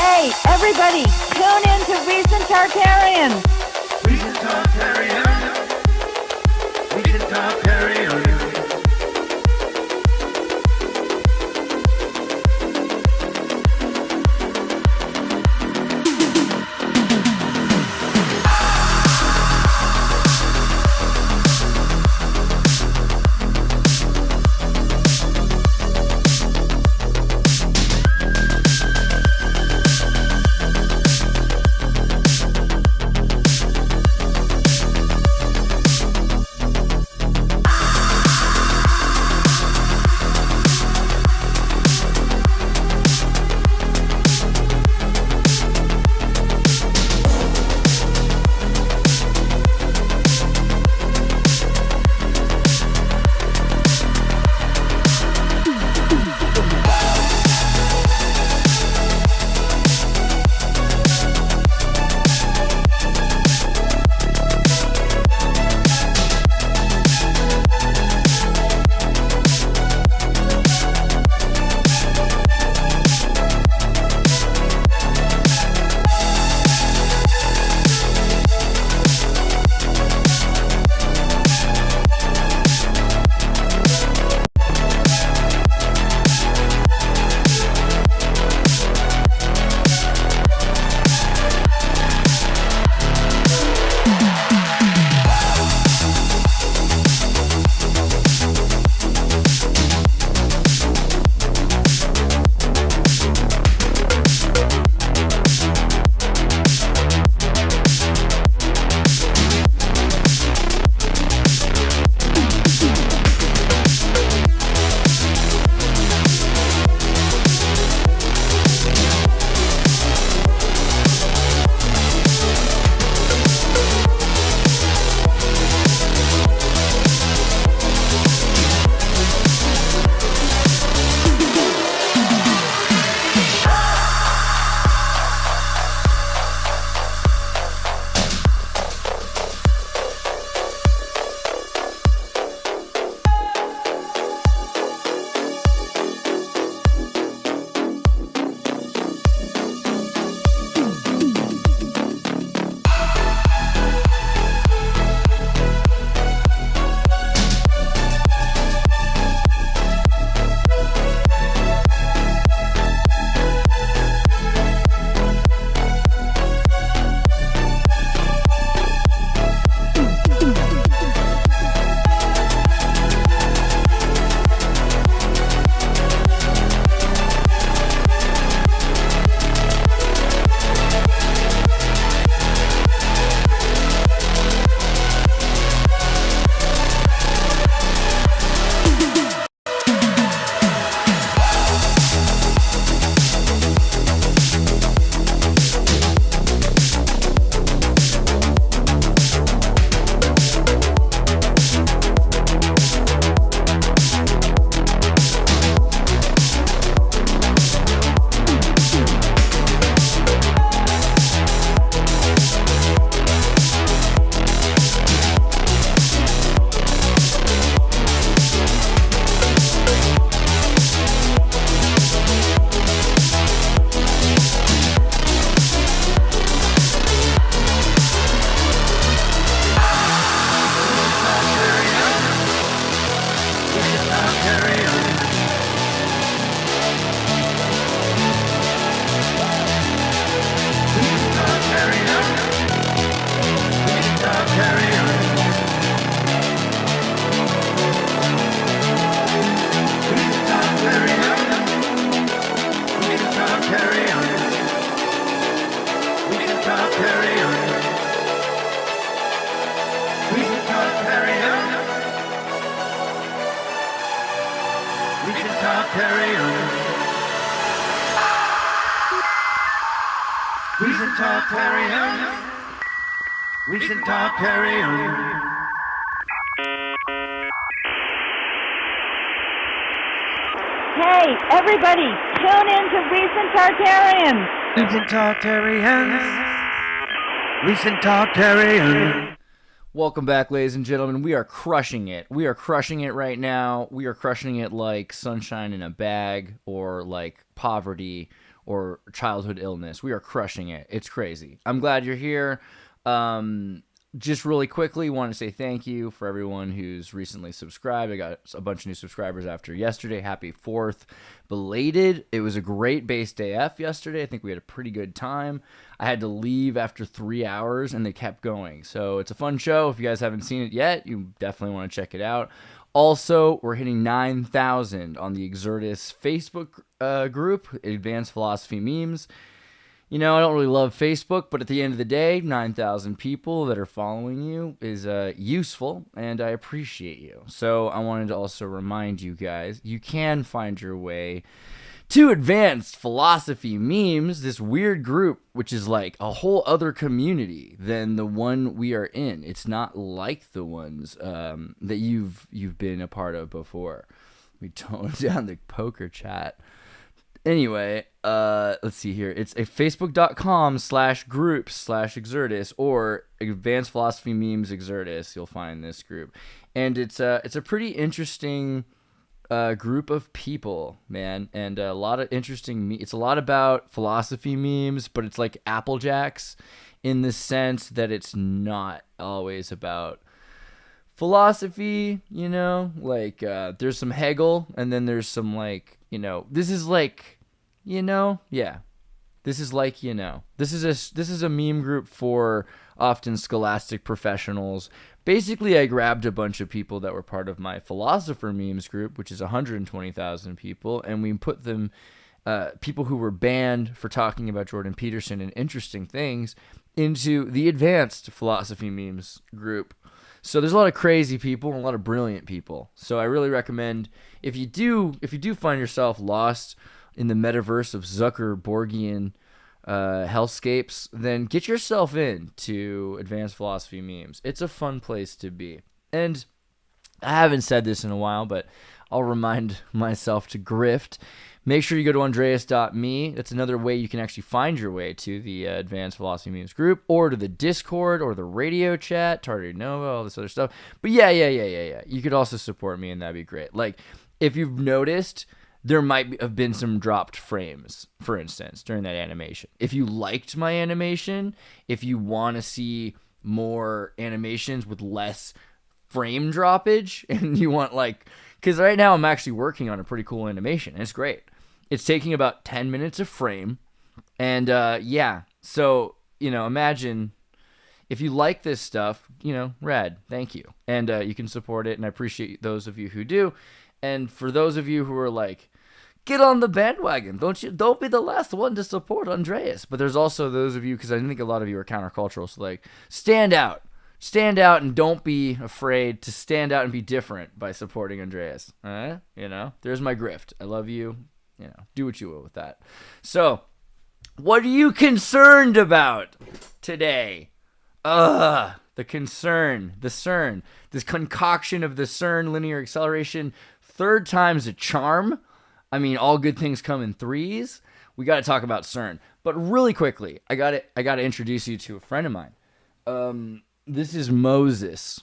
Hey, everybody, tune in to Recent Tartarians. Recent Tartarians. Recent Tartarians. Recent Tartarians. Recent Tartarians. Hey, everybody, tune in to Recent Tartarians. Recent Tartarians. Recent Tartarians. Welcome back, ladies and gentlemen. We are crushing it. We are crushing it right now. We are crushing it like sunshine in a bag or like poverty or childhood illness. We are crushing it. It's crazy. I'm glad you're here. Just really quickly, want to say thank you for everyone who's recently subscribed. I got a bunch of new subscribers after yesterday. Happy 4th belated. It was a great base day F yesterday. I think we had a pretty good time. I had to leave after 3 hours, and they kept going. So it's a fun show. If you guys haven't seen it yet, you definitely want to check it out. Also, we're hitting 9,000 on the Xirtus Facebook group, Advanced Philosophy Memes. You know, I don't really love Facebook, but at the end of the day, 9,000 people that are following you is useful, and I appreciate you. So I wanted to also remind you guys, you can find your way to Advanced Philosophy Memes, this weird group, which is like a whole other community than the one we are in. It's not like the ones that you've been a part of before. We toned down the poker chat. Anyway, let's see here. It's a facebook.com/groups/Xirtus or Advanced Philosophy Memes Xirtus. You'll find this group. And it's a pretty interesting group of people, man. And a lot of interesting it's a lot about philosophy memes, but it's like Apple Jacks in the sense that it's not always about philosophy, you know? Like, there's some Hegel, and then there's some, like, you know, this is like, you know, yeah. This is like, you know, this is a meme group for often scholastic professionals. Basically, I grabbed a bunch of people that were part of my philosopher memes group, which is 120,000 people, and we put them, people who were banned for talking about Jordan Peterson and interesting things, into the advanced philosophy memes group. So there's a lot of crazy people and a lot of brilliant people. So I really recommend, if you do find yourself lost in the metaverse of Zuckerborgian hellscapes, then get yourself in to Advanced Philosophy Memes. It's a fun place to be. And I haven't said this in a while, but I'll remind myself to grift. Make sure you go to Andreas.me. That's another way you can actually find your way to the Advanced Philosophy Memes group, or to the Discord, or the radio chat, Tardigrade Nova, all this other stuff. But yeah. You could also support me, and that'd be great. Like, if you've noticed, there might have been some dropped frames, for instance, during that animation. If you liked my animation, if you want to see more animations with less frame droppage, and you want, like, because right now I'm actually working on a pretty cool animation, and it's great. It's taking about 10 minutes a frame, and yeah, so, you know, imagine if you like this stuff, you know, rad, thank you. And you can support it, and I appreciate those of you who do. And for those of you who are like, get on the bandwagon, don't be the last one to support Andreas. But there's also those of you, because I think a lot of you are countercultural, so like, stand out, and don't be afraid to stand out and be different by supporting Andreas. All right? You know, there's my grift. I love you. You know, do what you will with that. So, what are you concerned about today? The Cern, this concoction of the Cern linear acceleration. Third time's a charm. I mean, all good things come in threes. We got to talk about Cern. But really quickly, I got to introduce you to a friend of mine. This is Moses,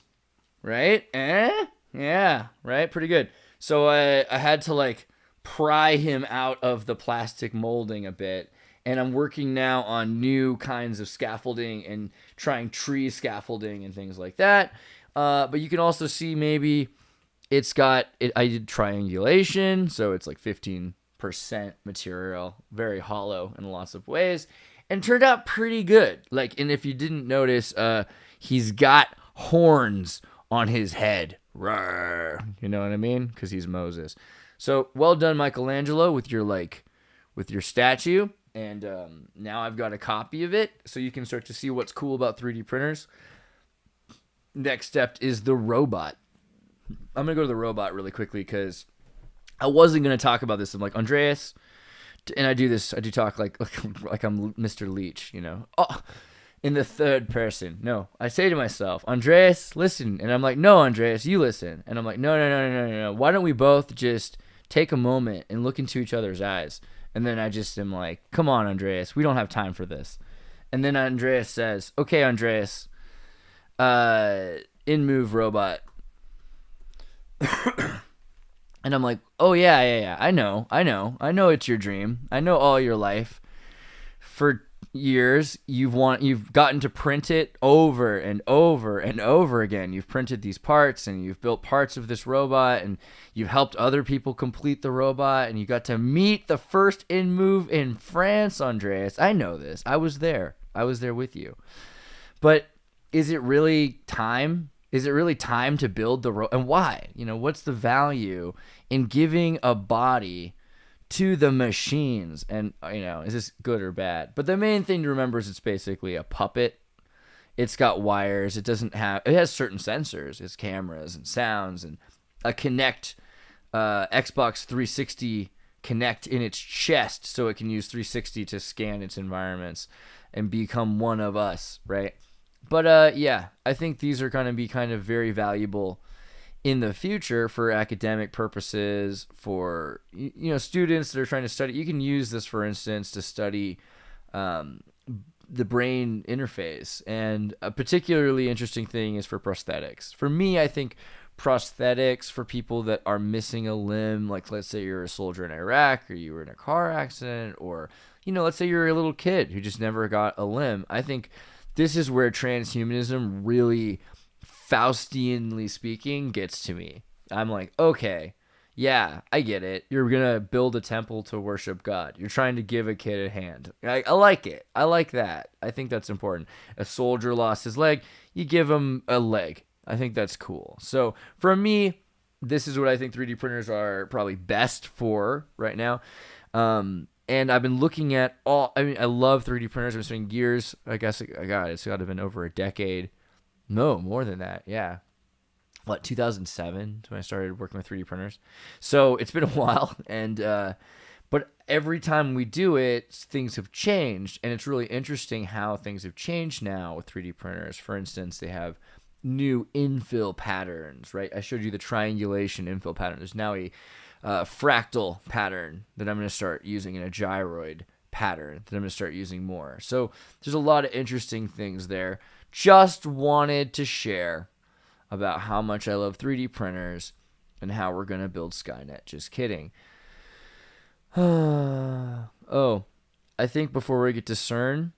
right? Yeah, right? Pretty good. So I had to, like, pry him out of the plastic molding a bit. And I'm working now on new kinds of scaffolding and trying tree scaffolding and things like that. But you can also see maybe I did triangulation, so it's like 15% material, very hollow in lots of ways, and turned out pretty good. Like, and if you didn't notice, he's got horns on his head. Rawr. You know what I mean? Because he's Moses. So well done, Michelangelo, with your statue. And now I've got a copy of it, so you can start to see what's cool about 3D printers. Next step is the robot. I'm going to go to the robot really quickly because I wasn't going to talk about this. I'm like, Andreas, and I do talk like I'm Mr. Leach, you know. Oh, in the third person. No, I say to myself, Andreas, listen. And I'm like, no, Andreas, you listen. And I'm like, no. Why don't we both just take a moment and look into each other's eyes? And then I just am like, come on, Andreas, we don't have time for this. And then Andreas says, okay, Andreas, in move robot. And I'm like, oh yeah. I know it's your dream. I know all your life. For years, you've gotten to print it over and over and over again. You've printed these parts and you've built parts of this robot and you've helped other people complete the robot and you got to meet the first in move in France, Andreas. I know this. I was there. I was there with you. But is it really time? Is it really time to build the robot? And why? What's the value in giving a body to the machines? And, is this good or bad? But the main thing to remember is it's basically a puppet. It's got wires. It has certain sensors. It's cameras and sounds and a Kinect, Xbox 360 Kinect in its chest so it can use 360 to scan its environments and become one of us, right? But yeah, I think these are going to be kind of very valuable in the future for academic purposes, for students that are trying to study. You can use this, for instance, to study the brain interface. And a particularly interesting thing is for prosthetics. For me, I think prosthetics for people that are missing a limb, like let's say you're a soldier in Iraq or you were in a car accident, or let's say you're a little kid who just never got a limb. I think this is where transhumanism really, Faustianly speaking, gets to me. I'm like, okay, yeah, I get it. You're going to build a temple to worship God. You're trying to give a kid a hand. I like it. I like that. I think that's important. A soldier lost his leg. You give him a leg. I think that's cool. So for me, this is what I think 3D printers are probably best for right now. And I've been looking at I love 3D printers. I've been spending years. I guess it's got to have been over a decade. No, more than that. Yeah. 2007 when I started working with 3D printers. So it's been a while. But every time we do it, things have changed. And it's really interesting how things have changed now with 3D printers. For instance, they have new infill patterns, right? I showed you the triangulation infill pattern. There's now a fractal pattern that I'm going to start using, and a gyroid pattern that I'm going to start using more. So there's a lot of interesting things there. Just wanted to share about how much I love 3D printers and how we're going to build Skynet. Just kidding. Oh, I think before we get to Cern,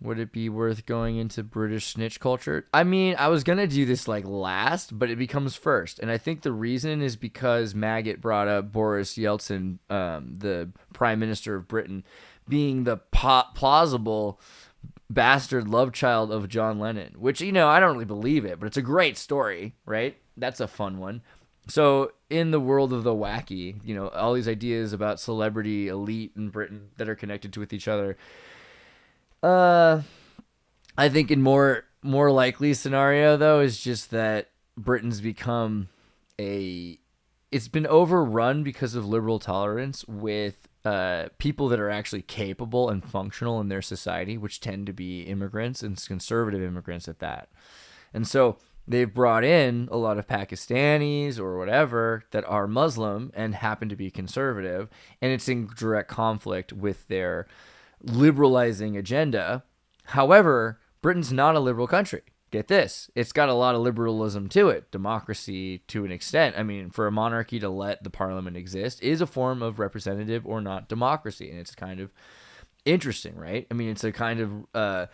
would it be worth going into British snitch culture? I mean, I was going to do this last, but it becomes first. And I think the reason is because Maggot brought up Boris Yeltsin, the Prime Minister of Britain, being the plausible bastard love child of John Lennon, which, I don't really believe it, but it's a great story, right? That's a fun one. So in the world of the wacky, all these ideas about celebrity elite in Britain that are connected with each other, I think in more likely scenario though is just that Britain's become it's been overrun because of liberal tolerance with people that are actually capable and functional in their society, which tend to be immigrants and conservative immigrants at that. And so they've brought in a lot of Pakistanis or whatever that are Muslim and happen to be conservative, and it's in direct conflict with their liberalizing agenda. However, Britain's not a liberal country. Get this. It's got a lot of liberalism to it. Democracy to an extent. I mean, for a monarchy to let the parliament exist is a form of representative or not democracy. And it's kind of interesting, right? I mean, it's a kind of,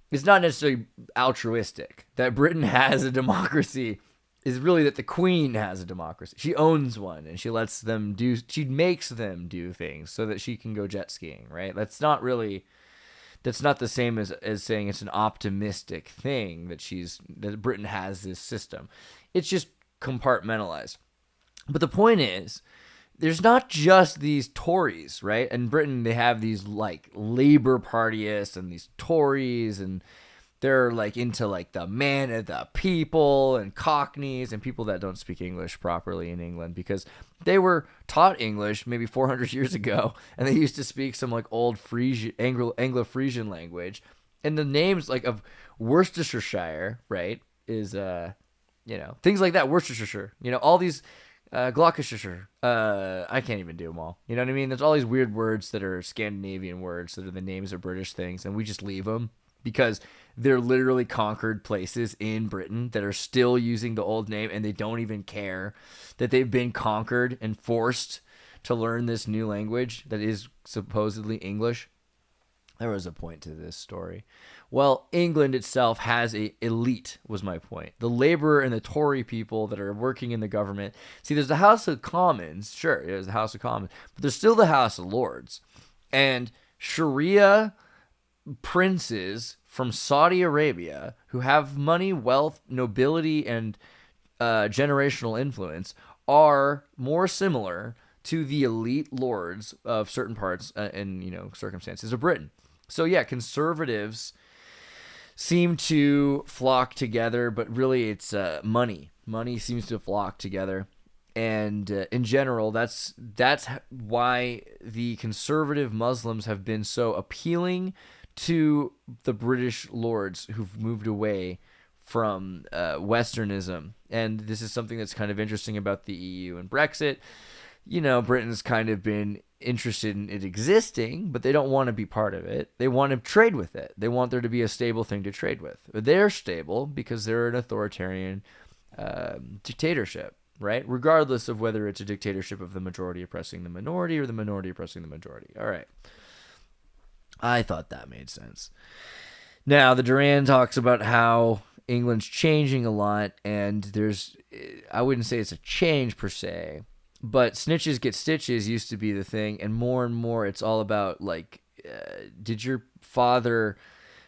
it's not necessarily altruistic. That Britain has a democracy is really that the Queen has a democracy. She owns one, and she makes them do things so that she can go jet skiing, right? That's not the same as saying it's an optimistic thing that Britain has this system. It's just compartmentalized. But the point is, there's not just these Tories, right? In Britain, they have these Labour Partyists and these Tories, and they're into the man of the people and Cockneys and people that don't speak English properly in England because they were taught English maybe 400 years ago and they used to speak some old Frisian, Anglo-Frisian language. And the names of Worcestershire, right, is, things like that, Worcestershire, all these, Gloucestershire, I can't even do them all. You know what I mean? There's all these weird words that are Scandinavian words that are the names of British things and we just leave them. because they're literally conquered places in Britain that are still using the old name, and they don't even care that they've been conquered and forced to learn this new language that is supposedly English. There was a point to this story. Well, England itself has a elite, was my point. The laborer and the Tory people that are working in the government. See, there's the House of Commons. Sure, there's the House of Commons. But there's still the House of Lords. And Sharia princes from Saudi Arabia who have money, wealth, nobility, and generational influence are more similar to the elite lords of certain parts and circumstances of Britain. So yeah, conservatives seem to flock together, but really it's money. Money seems to flock together, and in general, that's why the conservative Muslims have been so appealing to the British lords who've moved away from Westernism. And this is something that's kind of interesting about the EU and Brexit. Britain's kind of been interested in it existing, but they don't want to be part of it. They want to trade with it. They want there to be a stable thing to trade with. They're stable because they're an authoritarian dictatorship, right? Regardless of whether it's a dictatorship of the majority oppressing the minority or the minority oppressing the majority. All right. I thought that made sense. Now, the Duran talks about how England's changing a lot, and I wouldn't say it's a change per se, but snitches get stitches used to be the thing, and more it's all about, like, did your father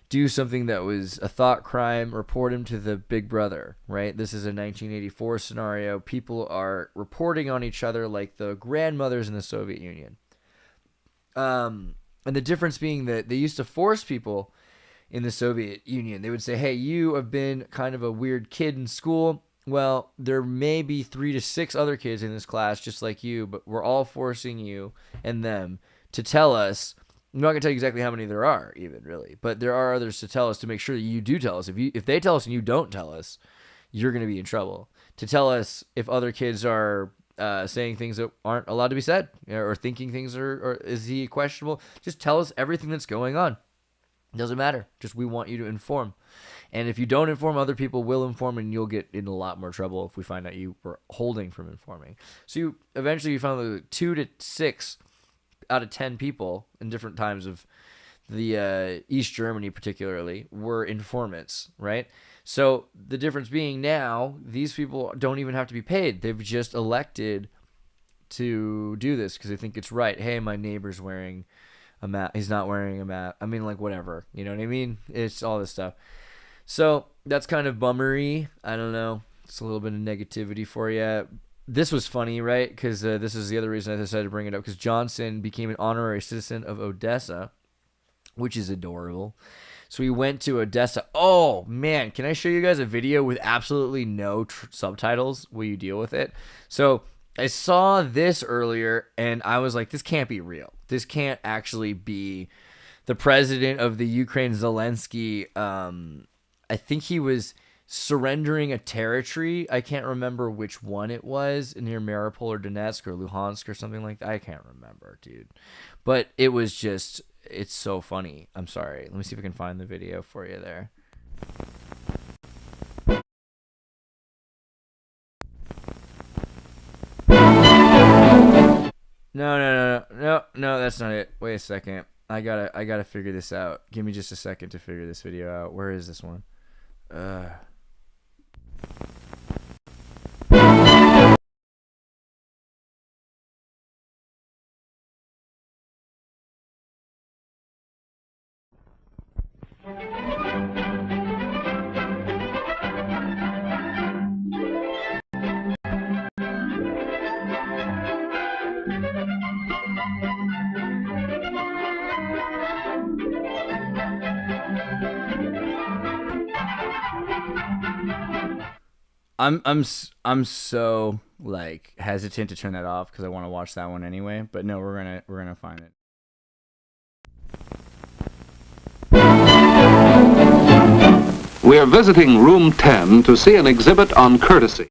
do something that was a thought crime? Report him to the big brother, right? This is a 1984 scenario. People are reporting on each other like the grandmothers in the Soviet Union. And the difference being that they used to force people in the Soviet Union. They would say, hey, you have been kind of a weird kid in school. Well, there may be 3 to 6 other kids in this class just like you, but we're all forcing you and them to tell us. I'm not going to tell you exactly how many there are even, really, but there are others to tell us, to make sure that you do tell us. If they tell us and you don't tell us, you're going to be in trouble. To tell us if other kids are saying things that aren't allowed to be said, or thinking things or is he questionable. Just tell us everything that's going on. It doesn't matter. Just we want you to inform. And if you don't inform, other people will inform, and you'll get in a lot more trouble if we find out you were holding from informing. So eventually you found that 2 to 6 out of 10 people in different times of the East Germany particularly were informants, right? So the difference being now, these people don't even have to be paid. They've just elected to do this because they think it's right. Hey, my neighbor's wearing a mask. He's not wearing a mask. I mean, like, whatever. You know what I mean? It's all this stuff. So that's kind of bummery. I don't know. It's a little bit of negativity for you. This was funny, right? Because this is the other reason I decided to bring it up. Because Johnson became an honorary citizen of Odessa, which is adorable. So we went to Odessa. Oh, man. Can I show you guys a video with absolutely no subtitles? Will you deal with it? So I saw this earlier, and I was like, this can't be real. This can't actually be the president of the Ukraine, Zelensky. I think he was surrendering a territory. I can't remember which one it was, near Mariupol or Donetsk or Luhansk or something like that. I can't remember, dude. But it was just... It's so funny. I'm sorry. Let me see if I can find the video for you there. No, that's not it. Wait a second. I gotta figure this out. Give me just a second to figure this video out. Where is this one? I'm so like hesitant to turn that off because I want to watch that one anyway. But no, we're gonna find it. We are visiting room 10 to see an exhibit on courtesy.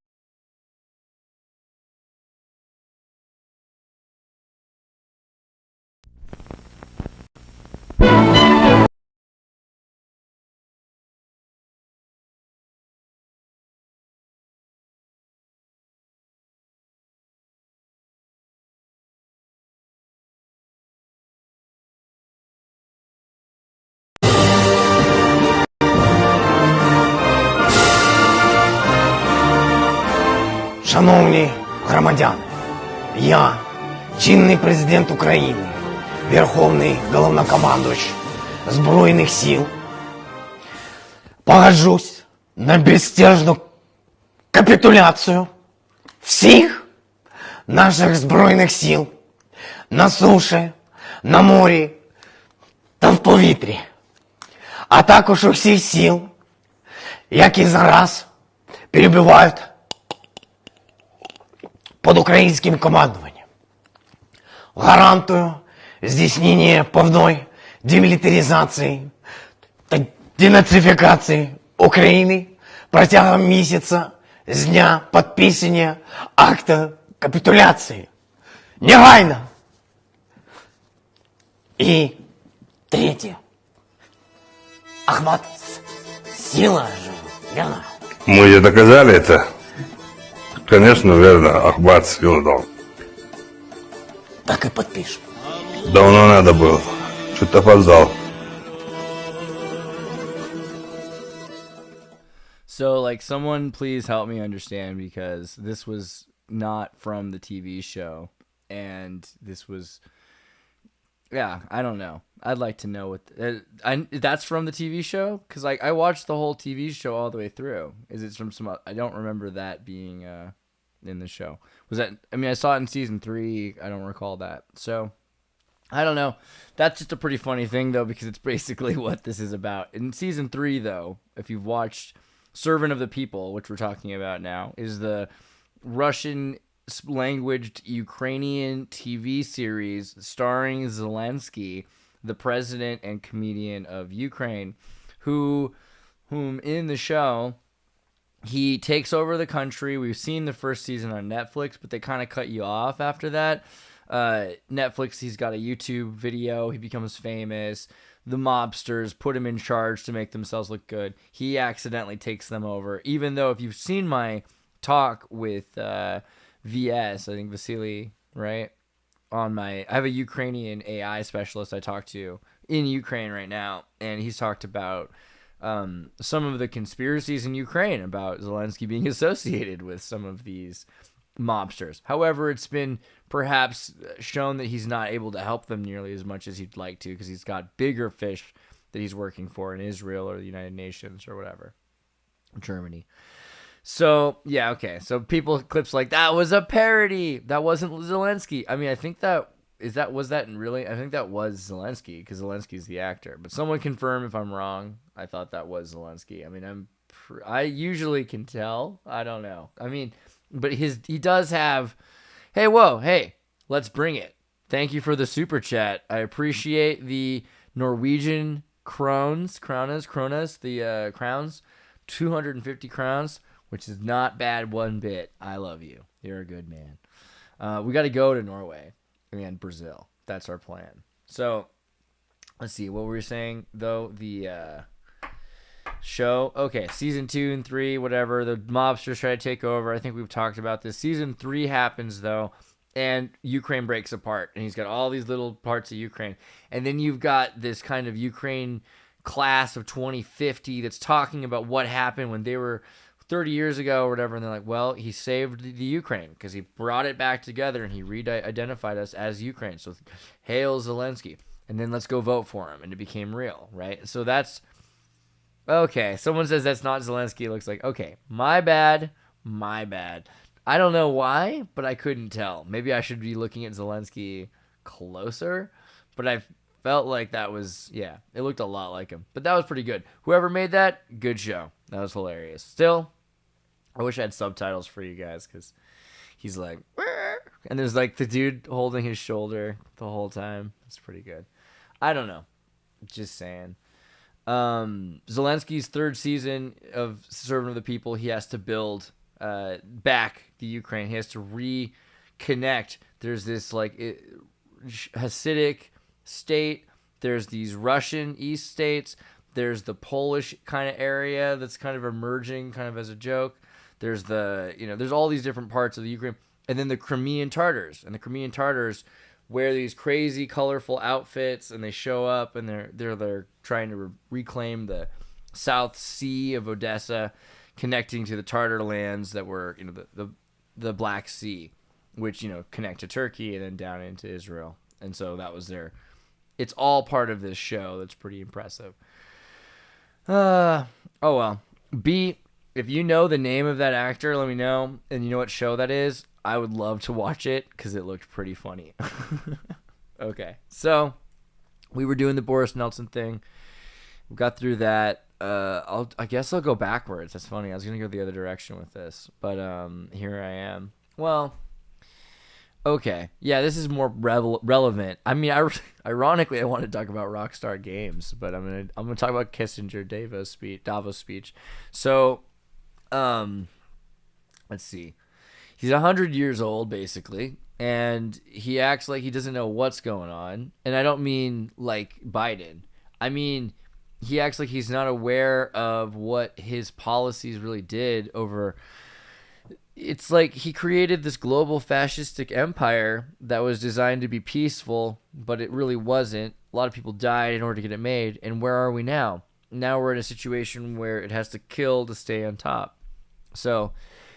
Шановні громадяни, я, чинний президент України, Верховний Головнокомандувач Збройних сил, погоджусь на безстяжну капітуляцію всіх наших Збройних сил на суші, на морі та в повітрі, а також усіх сил, які зараз перебувають під українським командуванням. Гарантую здійснення повної демілітаризації та денацифікації України протягом місяця з дня підписання акту капітуляції. Негайно! И третье. Ахмат, сила же, верно? Мы ей доказали это? Конечно, верно. Ахмат силу дал. Так и подпишем. Давно надо было. Что-то опоздал. So, like, someone please help me understand, because this was not from the TV show, and this was, yeah, I don't know. I'd like to know what that's from the TV show, because like I watched the whole TV show all the way through. Is it from some? I don't remember that being in the show. Was that? I mean, I saw it in season 3. I don't recall that. So I don't know. That's just a pretty funny thing though, because it's basically what this is about. In season 3, though, if you've watched Servant of the People, which we're talking about now, is the Russian languaged Ukrainian TV series starring Zelensky, the president and comedian of Ukraine, whom in the show, he takes over the country. We've seen the first season on Netflix, but they kind of cut you off after that. Netflix, he's got a YouTube video. He becomes famous. The mobsters put him in charge to make themselves look good. He accidentally takes them over, even though if you've seen my talk with VS, I think Vasily, right? I have a Ukrainian AI specialist I talk to in Ukraine right now, and he's talked about some of the conspiracies in Ukraine about Zelensky being associated with some of these mobsters. However, it's been perhaps shown that he's not able to help them nearly as much as he'd like to, because he's got bigger fish that he's working for in Israel or the United Nations or whatever, Germany. So, yeah, okay. So people, clips like, that was a parody. That wasn't Zelensky. I mean, I think I think that was Zelensky, because Zelensky's the actor. But someone confirm if I'm wrong. I thought that was Zelensky. I mean, I usually can tell. I don't know. I mean, but he does have, hey, let's bring it. Thank you for the super chat. I appreciate the Norwegian kronas, the crowns, 250 crowns. Which is not bad one bit. I love you. You're a good man. We got to go to Norway and Brazil. That's our plan. So, let's see. What were we saying, though? The show. Okay, season 2 and 3, whatever. The mobsters try to take over. I think we've talked about this. Season 3 happens, though, and Ukraine breaks apart. And he's got all these little parts of Ukraine. And then you've got this kind of Ukraine class of 2050 that's talking about what happened when they were 30 years ago or whatever, and they're like, well, he saved the Ukraine because he brought it back together and he re-identified us as Ukraine. So hail Zelensky. And then let's go vote for him. And it became real, right? So that's, okay. Someone says that's not Zelensky. It looks like, okay, my bad. I don't know why, but I couldn't tell. Maybe I should be looking at Zelensky closer, but I felt like that was, yeah, it looked a lot like him. But that was pretty good. Whoever made that, good show. That was hilarious. Still, I wish I had subtitles for you guys, because he's like, and there's like the dude holding his shoulder the whole time. It's pretty good. I don't know. Just saying. Zelensky's 3rd season of Servant of the People, he has to build back the Ukraine. He has to reconnect. There's this like Hasidic state. There's these Russian East states. There's the Polish kind of area that's kind of emerging kind of as a joke. There's there's all these different parts of the Ukraine. And then the Crimean Tatars. And the Crimean Tatars wear these crazy colorful outfits, and they show up, and they're trying to reclaim the South Sea of Odessa, connecting to the Tatar lands that were, the the Black Sea, which, connect to Turkey and then down into Israel. And so that was it's all part of this show. That's pretty impressive. Oh well. B, if you know the name of that actor, let me know. And you know what show that is, I would love to watch it because it looked pretty funny. Okay, so we were doing the Boris Nelson thing. We got through that. I guess I'll go backwards. That's funny. I was gonna go the other direction with this, but here I am. Well, okay, yeah, this is more relevant. I mean, ironically, I want to talk about Rockstar Games, but I'm gonna talk about Kissinger Davos speech. So, let's see. He's 100 years old, basically, and he acts like he doesn't know what's going on. And I don't mean like Biden. I mean, he acts like he's not aware of what his policies really did over. It's like he created this global fascistic empire that was designed to be peaceful, but it really wasn't. A lot of people died in order to get it made. And where are we now? Now we're in a situation where it has to kill to stay on top. So,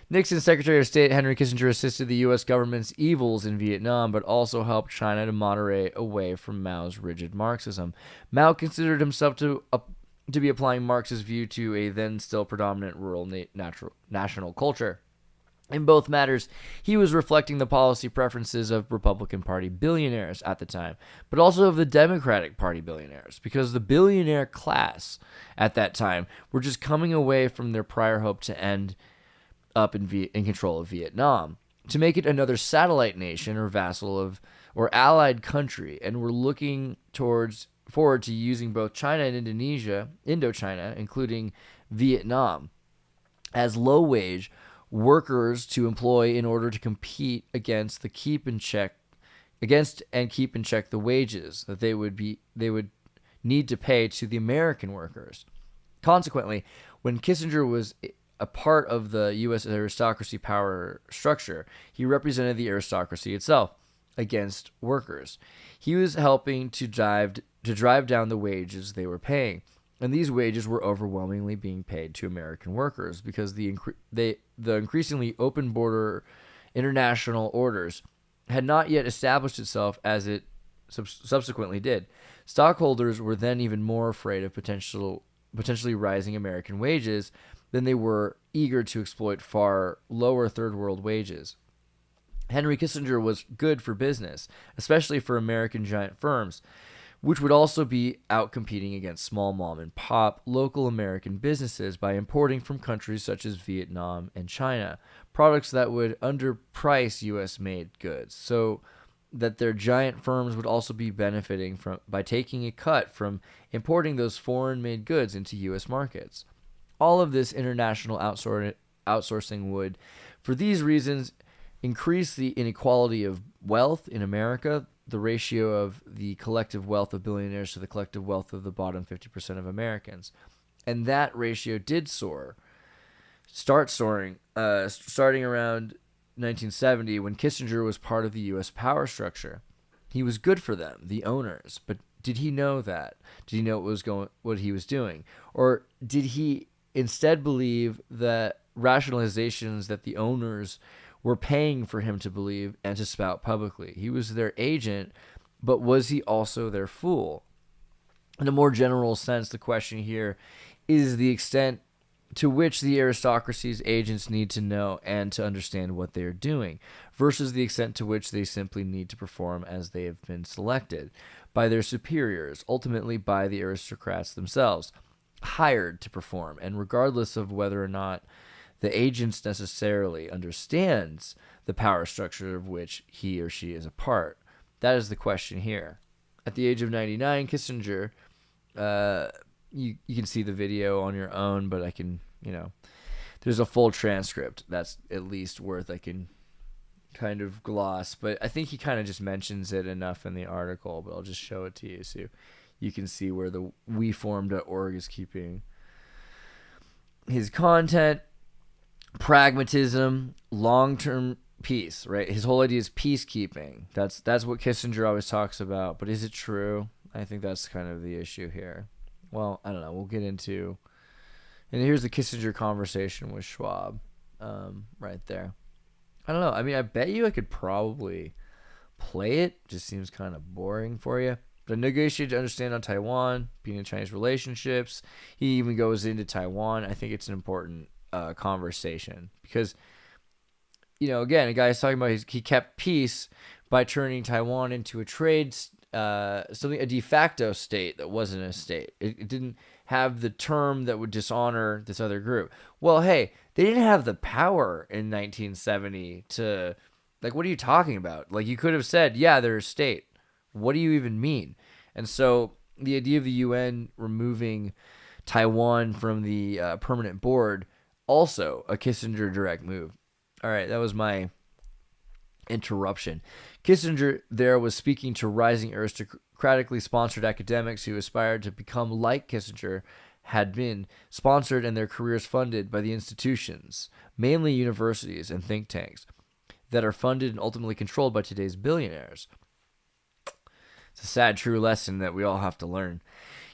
Nixon's Secretary of State Henry Kissinger assisted the U.S. government's evils in Vietnam, but also helped China to moderate away from Mao's rigid Marxism. Mao considered himself to be applying Marx's view to a then still predominant rural national culture. In both matters, he was reflecting the policy preferences of Republican Party billionaires at the time, but also of the Democratic Party billionaires, because the billionaire class at that time were just coming away from their prior hope to end up in control of Vietnam, to make it another satellite nation or vassal of or allied country, and were looking forward to using both China and Indochina, including Vietnam, as low-wage workers to employ in order to compete against keep in check the wages that they would need to pay to the American workers. Consequently, when Kissinger was a part of the U.S. aristocracy power structure, he represented the aristocracy itself against workers. He was helping to drive down the wages they were paying, and these wages were overwhelmingly being paid to American workers because the increasingly open border international orders had not yet established itself as it subsequently did. Stockholders were then even more afraid of potentially rising American wages than they were eager to exploit far lower third world wages. Henry Kissinger was good for business, especially for American giant firms, which would also be outcompeting against small mom and pop local American businesses by importing from countries such as Vietnam and China products that would underprice U.S. made goods, so that their giant firms would also be benefiting by taking a cut from importing those foreign made goods into U.S. markets. All of this international outsourcing would, for these reasons, increase the inequality of wealth in America, the ratio of the collective wealth of billionaires to the collective wealth of the bottom 50% of Americans. And that ratio did start soaring, starting around 1970 when Kissinger was part of the U.S. power structure. He was good for them, the owners, but did he know that? Did he know what he was doing? Or did he instead believe that rationalizations that the owners were paying for him to believe and to spout publicly? He was their agent, but was he also their fool? In a more general sense, the question here is the extent to which the aristocracy's agents need to know and to understand what they are doing, versus the extent to which they simply need to perform as they have been selected by their superiors, ultimately by the aristocrats themselves, hired to perform, and regardless of whether or not the agents necessarily understands the power structure of which he or she is a part. That is the question here. At the age of 99, Kissinger, you can see the video on your own, but I can, there's a full transcript that's at least worth I can kind of gloss, but I think he kind of just mentions it enough in the article, but I'll just show it to you so you can see where the weform.org is keeping his content. Pragmatism, long-term peace, right? His whole idea is peacekeeping. That's what Kissinger always talks about, but is it true? I think that's kind of the issue here. Well, I don't know. We'll get into... And here's the Kissinger conversation with Schwab right there. I don't know. I mean, I bet you I could probably play it. Just seems kind of boring for you. But negotiate to understand on Taiwan, being in Chinese relationships. He even goes into Taiwan. I think it's an important conversation because, again, a guy is talking about he kept peace by turning Taiwan into a a de facto state that wasn't a state. It didn't have the term that would dishonor this other group. Well, hey, they didn't have the power in 1970 to, like, what are you talking about? Like, you could have said, yeah, they're a state. What do you even mean? And so the idea of the UN removing Taiwan from the permanent board, also a Kissinger direct move. All right, that was my interruption. Kissinger there was speaking to rising aristocratically sponsored academics who aspired to become like Kissinger had been sponsored and their careers funded by the institutions, mainly universities and think tanks, that are funded and ultimately controlled by today's billionaires. It's a sad, true lesson that we all have to learn.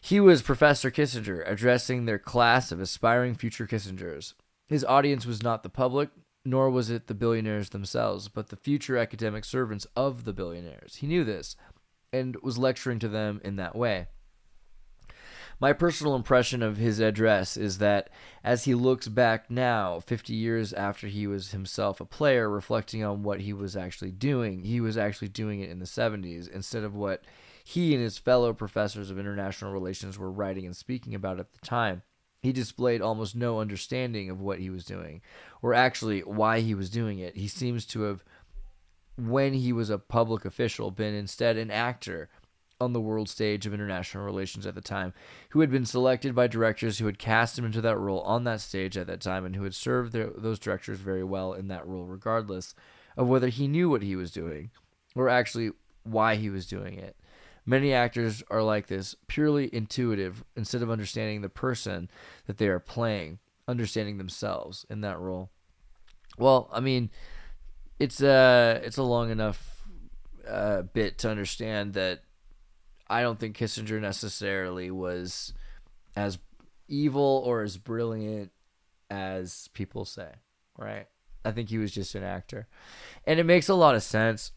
He was Professor Kissinger, addressing their class of aspiring future Kissingers. His audience was not the public, nor was it the billionaires themselves, but the future academic servants of the billionaires. He knew this, and was lecturing to them in that way. My personal impression of his address is that as he looks back now, 50 years after he was himself a player, reflecting on what he was actually doing it in the 70s instead of what he and his fellow professors of international relations were writing and speaking about at the time. He displayed almost no understanding of what he was doing, or actually why he was doing it. He seems to have, when he was a public official, been instead an actor on the world stage of international relations at the time, who had been selected by directors who had cast him into that role on that stage at that time, and who had served those directors very well in that role, regardless of whether he knew what he was doing, or actually why he was doing it. Many actors are like this, purely intuitive, instead of understanding the person that they are playing, understanding themselves in that role. Well, I mean, it's a long enough bit to understand that I don't think Kissinger necessarily was as evil or as brilliant as people say, right? I think he was just an actor. And it makes a lot of sense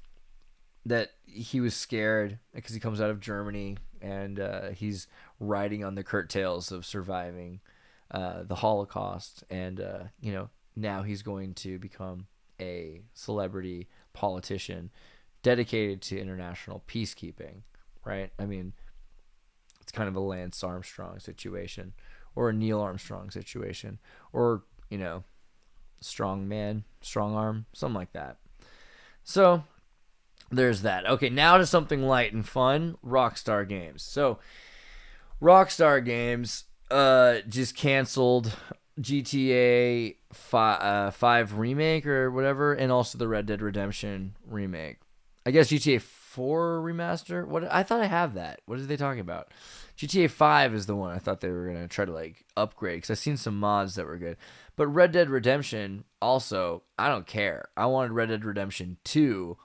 that he was scared because he comes out of Germany and he's riding on the curtails of surviving the Holocaust. And, now he's going to become a celebrity politician dedicated to international peacekeeping, right? I mean, it's kind of a Lance Armstrong situation or a Neil Armstrong situation or, strong man, strong arm, something like that. So there's that. Okay, now to something light and fun, Rockstar Games. So Rockstar Games just canceled GTA 5 remake or whatever, and also the Red Dead Redemption remake. I guess GTA 4 remaster? What? I thought I have that. What are they talking about? GTA 5 is the one I thought they were going to try to upgrade, because I've seen some mods that were good. But Red Dead Redemption, also, I don't care. I wanted Red Dead Redemption 2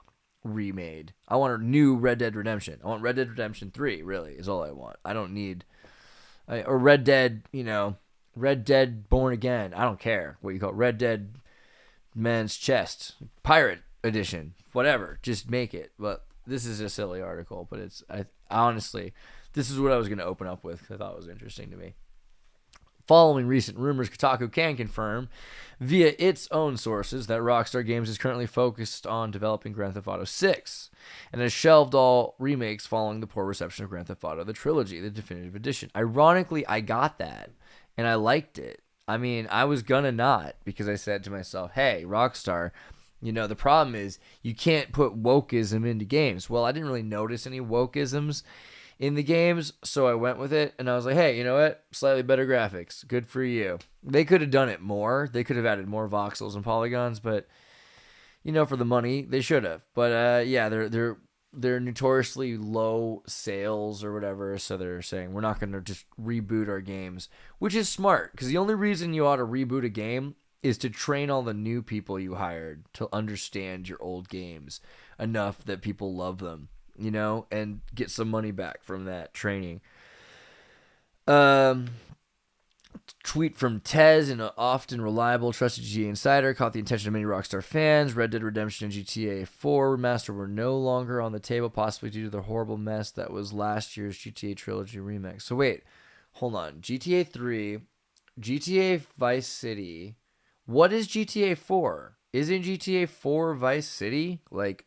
remade. I want a new Red Dead Redemption. I want Red Dead Redemption 3, really, is all I want. I don't need... or Red Dead, Red Dead Born Again. I don't care what you call it. Red Dead Man's Chest. Pirate Edition. Whatever. Just make it. But this is a silly article, but I honestly, this is what I was going to open up with because I thought it was interesting to me. Following recent rumors, Kotaku can confirm via its own sources that Rockstar Games is currently focused on developing Grand Theft Auto 6 and has shelved all remakes following the poor reception of Grand Theft Auto, the trilogy, the definitive edition. Ironically, I got that and I liked it. I mean, I was gonna not, because I said to myself, hey, Rockstar, the problem is you can't put wokeism into games. Well, I didn't really notice any wokeisms in the games, so I went with it, and I was like, hey, you know what? Slightly better graphics. Good for you. They could have done it more. They could have added more voxels and polygons, but, for the money, they should have. But, yeah, they're notoriously low sales or whatever, so they're saying we're not going to just reboot our games, which is smart, because the only reason you ought to reboot a game is to train all the new people you hired to understand your old games enough that people love them. And get some money back from that training. The Tweet from Tez, an often reliable, trusted GTA insider, caught the attention of many Rockstar fans. Red Dead Redemption and GTA 4 Remaster were no longer on the table, possibly due to the horrible mess that was last year's GTA Trilogy remix. So wait, hold on. GTA 3, GTA Vice City. What is GTA 4? Isn't GTA 4 Vice City? Like,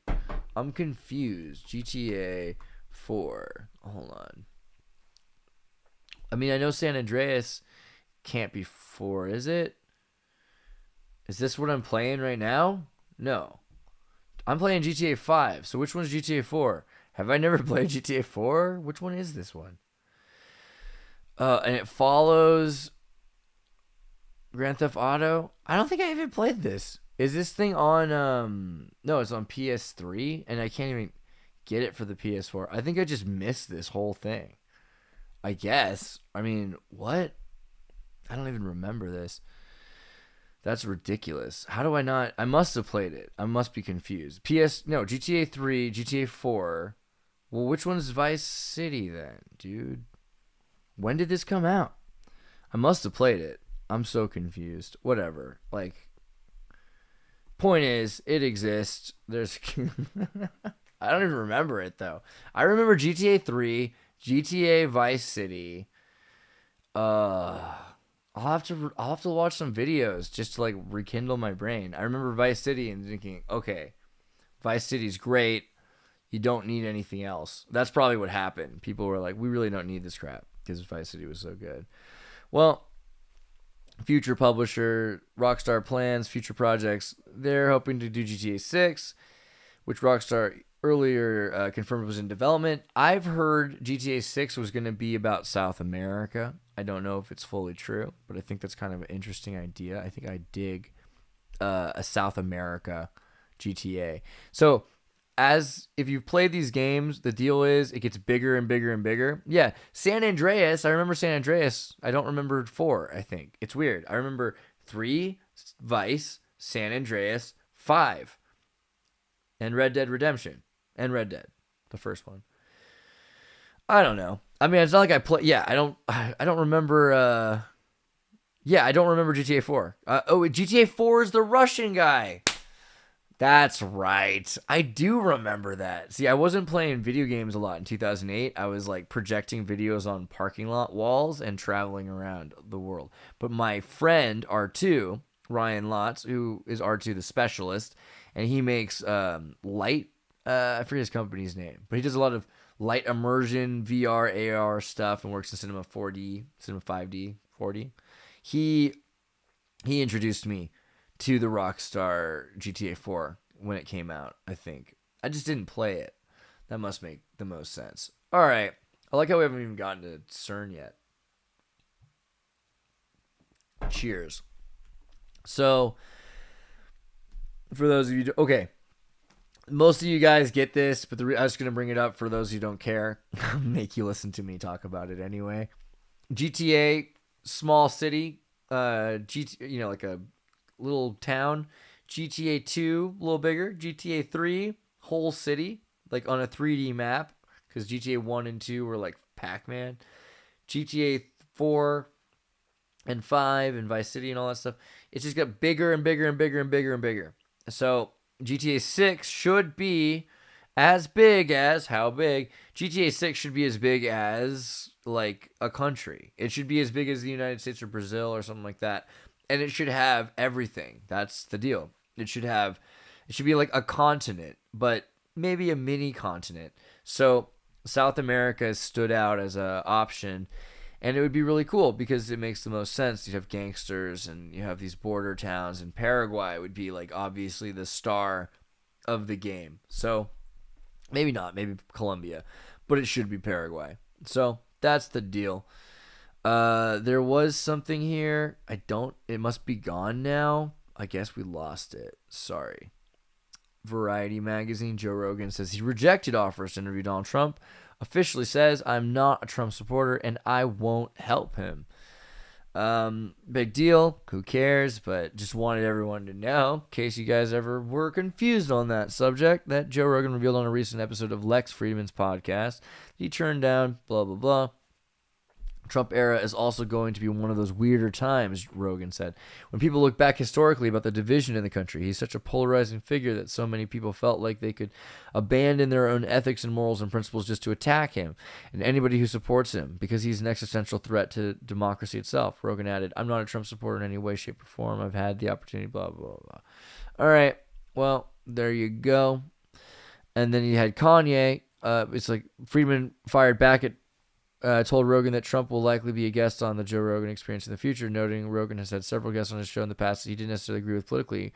I'm confused. GTA 4. Hold on. I mean, I know San Andreas can't be 4, is it? Is this what I'm playing right now? No. I'm playing GTA 5, so which one's GTA 4? Have I never played GTA 4? Which one is this one? And it follows Grand Theft Auto. I don't think I even played this. Is this thing on, no, it's on PS3, and I can't even get it for the PS4. I think I just missed this whole thing. I guess. I mean, what? I don't even remember this. That's ridiculous. How do I not? I must have played it. I must be confused. GTA 3, GTA 4. Well, which one is Vice City then, dude? When did this come out? I must have played it. I'm so confused. Whatever. Like, point is, it exists. There's... I don't even remember it, though. I remember GTA 3, GTA Vice City. I'll have to watch some videos just to like rekindle my brain. I remember Vice City and thinking, okay, Vice City's great. You don't need anything else. That's probably what happened. People were like, we really don't need this crap because Vice City was so good. Well, future publisher, Rockstar plans, future projects. They're hoping to do GTA 6, which Rockstar earlier confirmed was in development. I've heard GTA 6 was going to be about South America. I don't know if it's fully true, but I think that's kind of an interesting idea. I think I dig a South America GTA. So, if you've played these games, the deal is it gets bigger and bigger and bigger. Yeah, San Andreas. I remember San Andreas. I don't remember 4, I think. It's weird. I remember 3, Vice, San Andreas, 5, and Red Dead Redemption. And Red Dead, the first one. I don't know. I mean, it's not like I play. Yeah, I don't remember. I don't remember GTA 4. GTA 4 is the Russian guy. That's right. I do remember that. See, I wasn't playing video games a lot in 2008. I was like projecting videos on parking lot walls and traveling around the world. But my friend R2, Ryan Lotz, who is R2 the specialist, and he makes light. I forget his company's name, but he does a lot of light immersion, VR, AR stuff, and works in Cinema 4D, Cinema 5D, 4D. He introduced me to the Rockstar GTA 4 when it came out, I think. I just didn't play it. That must make the most sense. All right. I like how we haven't even gotten to Cern yet. Cheers. So, for those of you... Okay. Most of you guys get this, but I was going to bring it up for those who don't care. Make you listen to me talk about it anyway. GTA, small city, like a little town. GTA 2, a little bigger. GTA 3, whole city, like on a 3D map, because GTA 1 and 2 were like Pac-Man. GTA 4 and 5 and Vice City and all that stuff. It's just got bigger and bigger and bigger and bigger and bigger. So GTA 6 should be as big as, how big? GTA 6 should be as big as, like, a country. It should be as big as the United States or Brazil or something like that. And it should have everything. That's the deal. It should be like a continent, but maybe a mini continent. So South America stood out as an option. And it would be really cool because it makes the most sense. You have gangsters and you have these border towns, and Paraguay would be like obviously the star of the game. So maybe not, maybe Colombia, but it should be Paraguay. So that's the deal. There was something here. It must be gone now. I guess we lost it. Sorry. Variety magazine, Joe Rogan says he rejected offers to interview Donald Trump. Officially says, I'm not a Trump supporter and I won't help him. Big deal. Who cares? But just wanted everyone to know, in case you guys ever were confused on that subject, that Joe Rogan revealed on a recent episode of Lex Friedman's podcast. He turned down, blah, blah, blah. Trump era is also going to be one of those weirder times, Rogan said. When people look back historically about the division in the country, he's such a polarizing figure that so many people felt like they could abandon their own ethics and morals and principles just to attack him and anybody who supports him because he's an existential threat to democracy itself. Rogan added, I'm not a Trump supporter in any way, shape, or form. I've had the opportunity, blah, blah, blah. All right, well, there you go. And then you had Kanye. It's like Friedman fired back at told Rogan that Trump will likely be a guest on the Joe Rogan Experience in the future, noting Rogan has had several guests on his show in the past that he didn't necessarily agree with politically.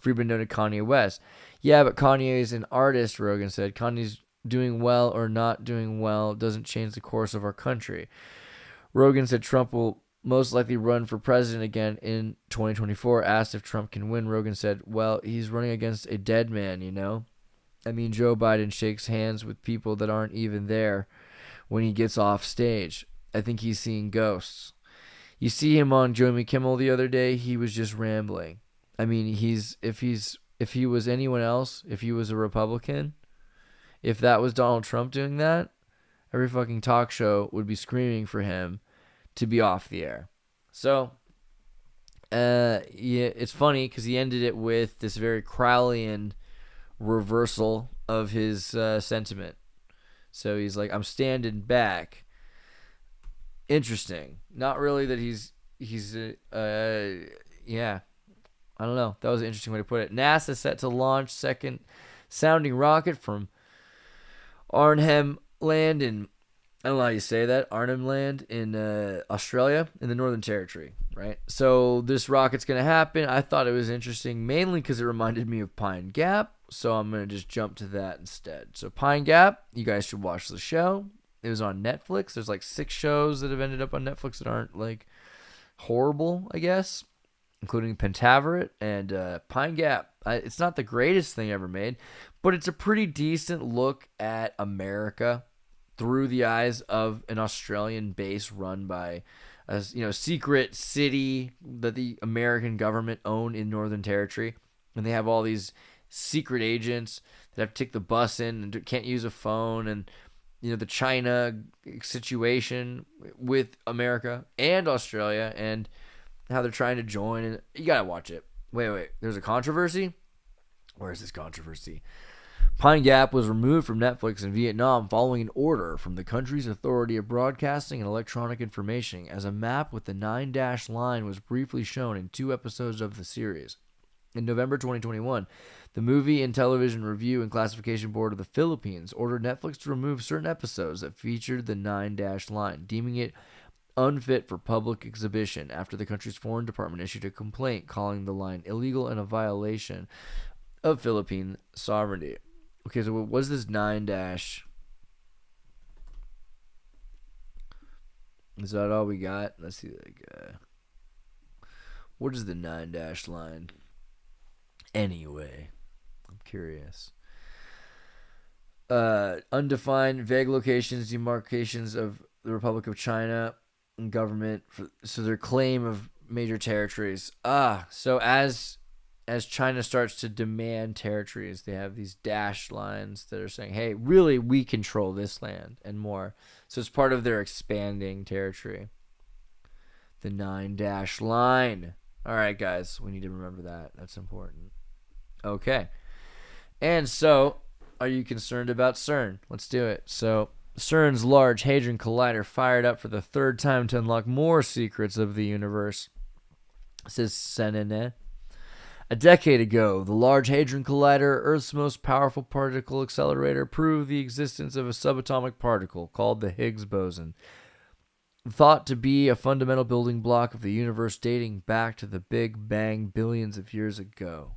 Friedman noted Kanye West. Yeah, but Kanye is an artist, Rogan said. Kanye's doing well or not doing well doesn't change the course of our country. Rogan said Trump will most likely run for president again in 2024. Asked if Trump can win, Rogan said, well, he's running against a dead man, you know? I mean, Joe Biden shakes hands with people that aren't even there when he gets off stage. I think he's seeing ghosts. You see him on Jimmy Kimmel the other day, he was just rambling. I mean, if he was anyone else, if he was a Republican, if that was Donald Trump doing that, every fucking talk show would be screaming for him to be off the air. So, yeah, it's funny because he ended it with this very Crowleyan reversal of his sentiment. So he's like, I'm standing back. Interesting. Not really that he's yeah. I don't know. That was an interesting way to put it. NASA set to launch second sounding rocket from Arnhem Land in, I don't know how you say that, Arnhem Land in Australia in the Northern Territory, right? So this rocket's going to happen. I thought it was interesting mainly because it reminded me of Pine Gap. So I'm going to just jump to that instead. So Pine Gap, you guys should watch the show. It was on Netflix. There's like 6 shows that have ended up on Netflix that aren't like horrible, I guess, including Pentaveret and Pine Gap. It's not the greatest thing ever made, but it's a pretty decent look at America through the eyes of an Australian base run by a secret city that the American government owned in Northern Territory. And they have all these secret agents that have to take the bus in and can't use a phone, and the China situation with America and Australia and how they're trying to join. And you gotta watch it. Wait, there's a controversy? Where is this controversy? Pine Gap was removed from Netflix in Vietnam following an order from the country's Authority of Broadcasting and Electronic Information, as a map with the 9-dash line was briefly shown in 2 episodes of the series. In November 2021, the Movie and Television Review and Classification Board of the Philippines ordered Netflix to remove certain episodes that featured the 9-dash line, deeming it unfit for public exhibition after the country's foreign department issued a complaint calling the line illegal and a violation of Philippine sovereignty. Okay, so what is this 9-dash? Is that all we got? Let's see. What is the 9-dash line? Anyway, I'm curious. Undefined, vague locations, demarcations of the Republic of China and government. So their claim of major territories. So as China starts to demand territories, they have these dash lines that are saying, hey, really, we control this land and more. So it's part of their expanding territory. The 9-dash line. All right, guys, we need to remember that. That's important. Okay. And so, are you concerned about Cern? Let's do it. So, CERN's Large Hadron Collider fired up for the 3rd time to unlock more secrets of the universe, says CNN. A decade ago, the Large Hadron Collider, Earth's most powerful particle accelerator, proved the existence of a subatomic particle called the Higgs boson, thought to be a fundamental building block of the universe dating back to the Big Bang billions of years ago.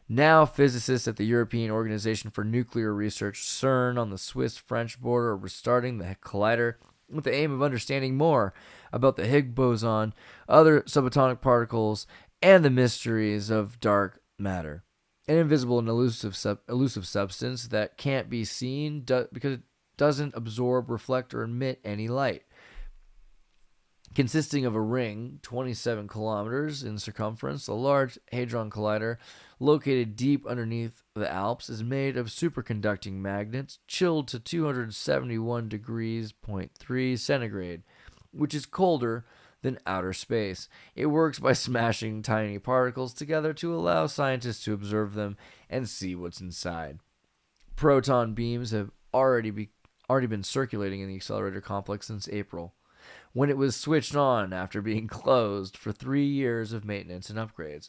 Now, physicists at the European Organization for Nuclear Research, CERN, on the Swiss-French border are restarting the collider with the aim of understanding more about the Higgs boson, other subatomic particles, and the mysteries of dark matter, an invisible and elusive substance that can't be seen because it doesn't absorb, reflect, or emit any light. Consisting of a ring 27 kilometers in circumference, the Large Hadron Collider, located deep underneath the Alps, is made of superconducting magnets chilled to 271 degrees 0.3 centigrade. which is colder than outer space. It works by smashing tiny particles together to allow scientists to observe them and see what's inside. Proton beams have already been circulating in the accelerator complex since April, when it was switched on after being closed for 3 years of maintenance and upgrades.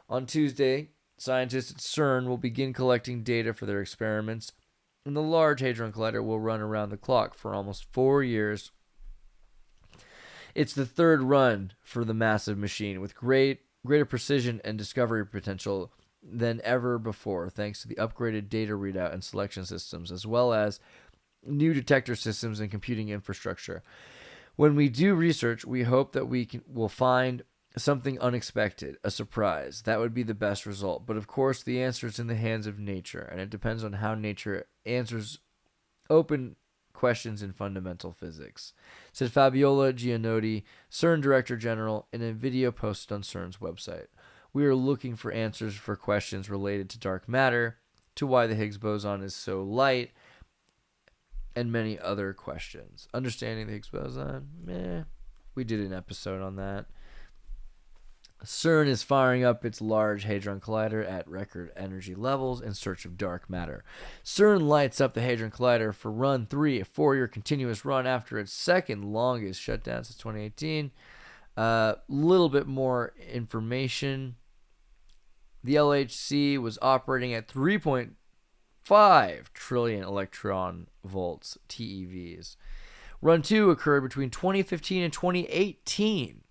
On Tuesday, scientists at Cern will begin collecting data for their experiments, and the Large Hadron Collider will run around the clock for almost 4 years. It's the third run for the massive machine, with greater precision and discovery potential than ever before, thanks to the upgraded data readout and selection systems, as well as new detector systems and computing infrastructure. When we do research, we hope that will find something unexpected, a surprise. That would be the best result. But of course, the answer is in the hands of nature, and it depends on how nature answers open questions in fundamental physics, said Fabiola Gianotti, Cern Director General, in a video posted on Cern's website. We are looking for answers for questions related to dark matter, to why the Higgs boson is so light, and many other questions. Understanding the Higgs boson? We did an episode on that. Cern is firing up its Large Hadron Collider at record energy levels in search of dark matter. Cern lights up the Hadron Collider for Run 3, a 4-year continuous run after its second longest shutdown since 2018. Little bit more information. The LHC was operating at 3.5 trillion electron volts, TeVs. Run 2 occurred between 2015 and 2018.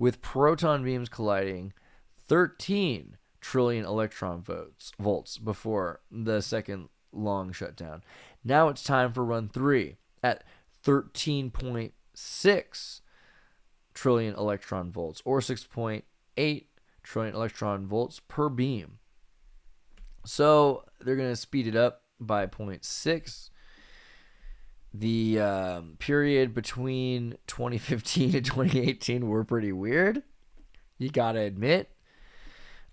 With proton beams colliding 13 trillion electron volts before the second long shutdown. Now it's time for Run 3 at 13.6 trillion electron volts, or 6.8 trillion electron volts per beam. So they're going to speed it up by 0.6. The period between 2015 and 2018 were pretty weird, you gotta admit.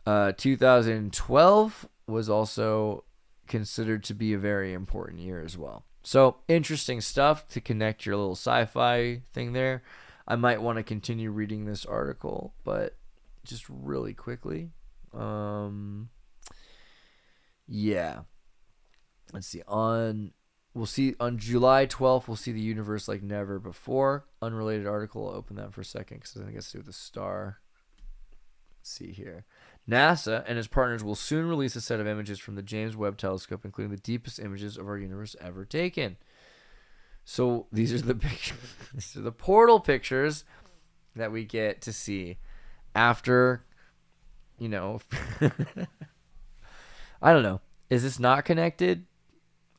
2012 was also considered to be a very important year as well. So interesting stuff to connect your little sci-fi thing there. I might want to continue reading this article, but just really quickly. Yeah. Let's see. We'll see on July 12th, we'll see the universe like never before. Unrelated article. I'll open that for a second because I think it has to do with the star. Let's see here. NASA and its partners will soon release a set of images from the James Webb Telescope, including the deepest images of our universe ever taken. So these are the pictures. These are the portal pictures that we get to see after, I don't know. Is this not connected?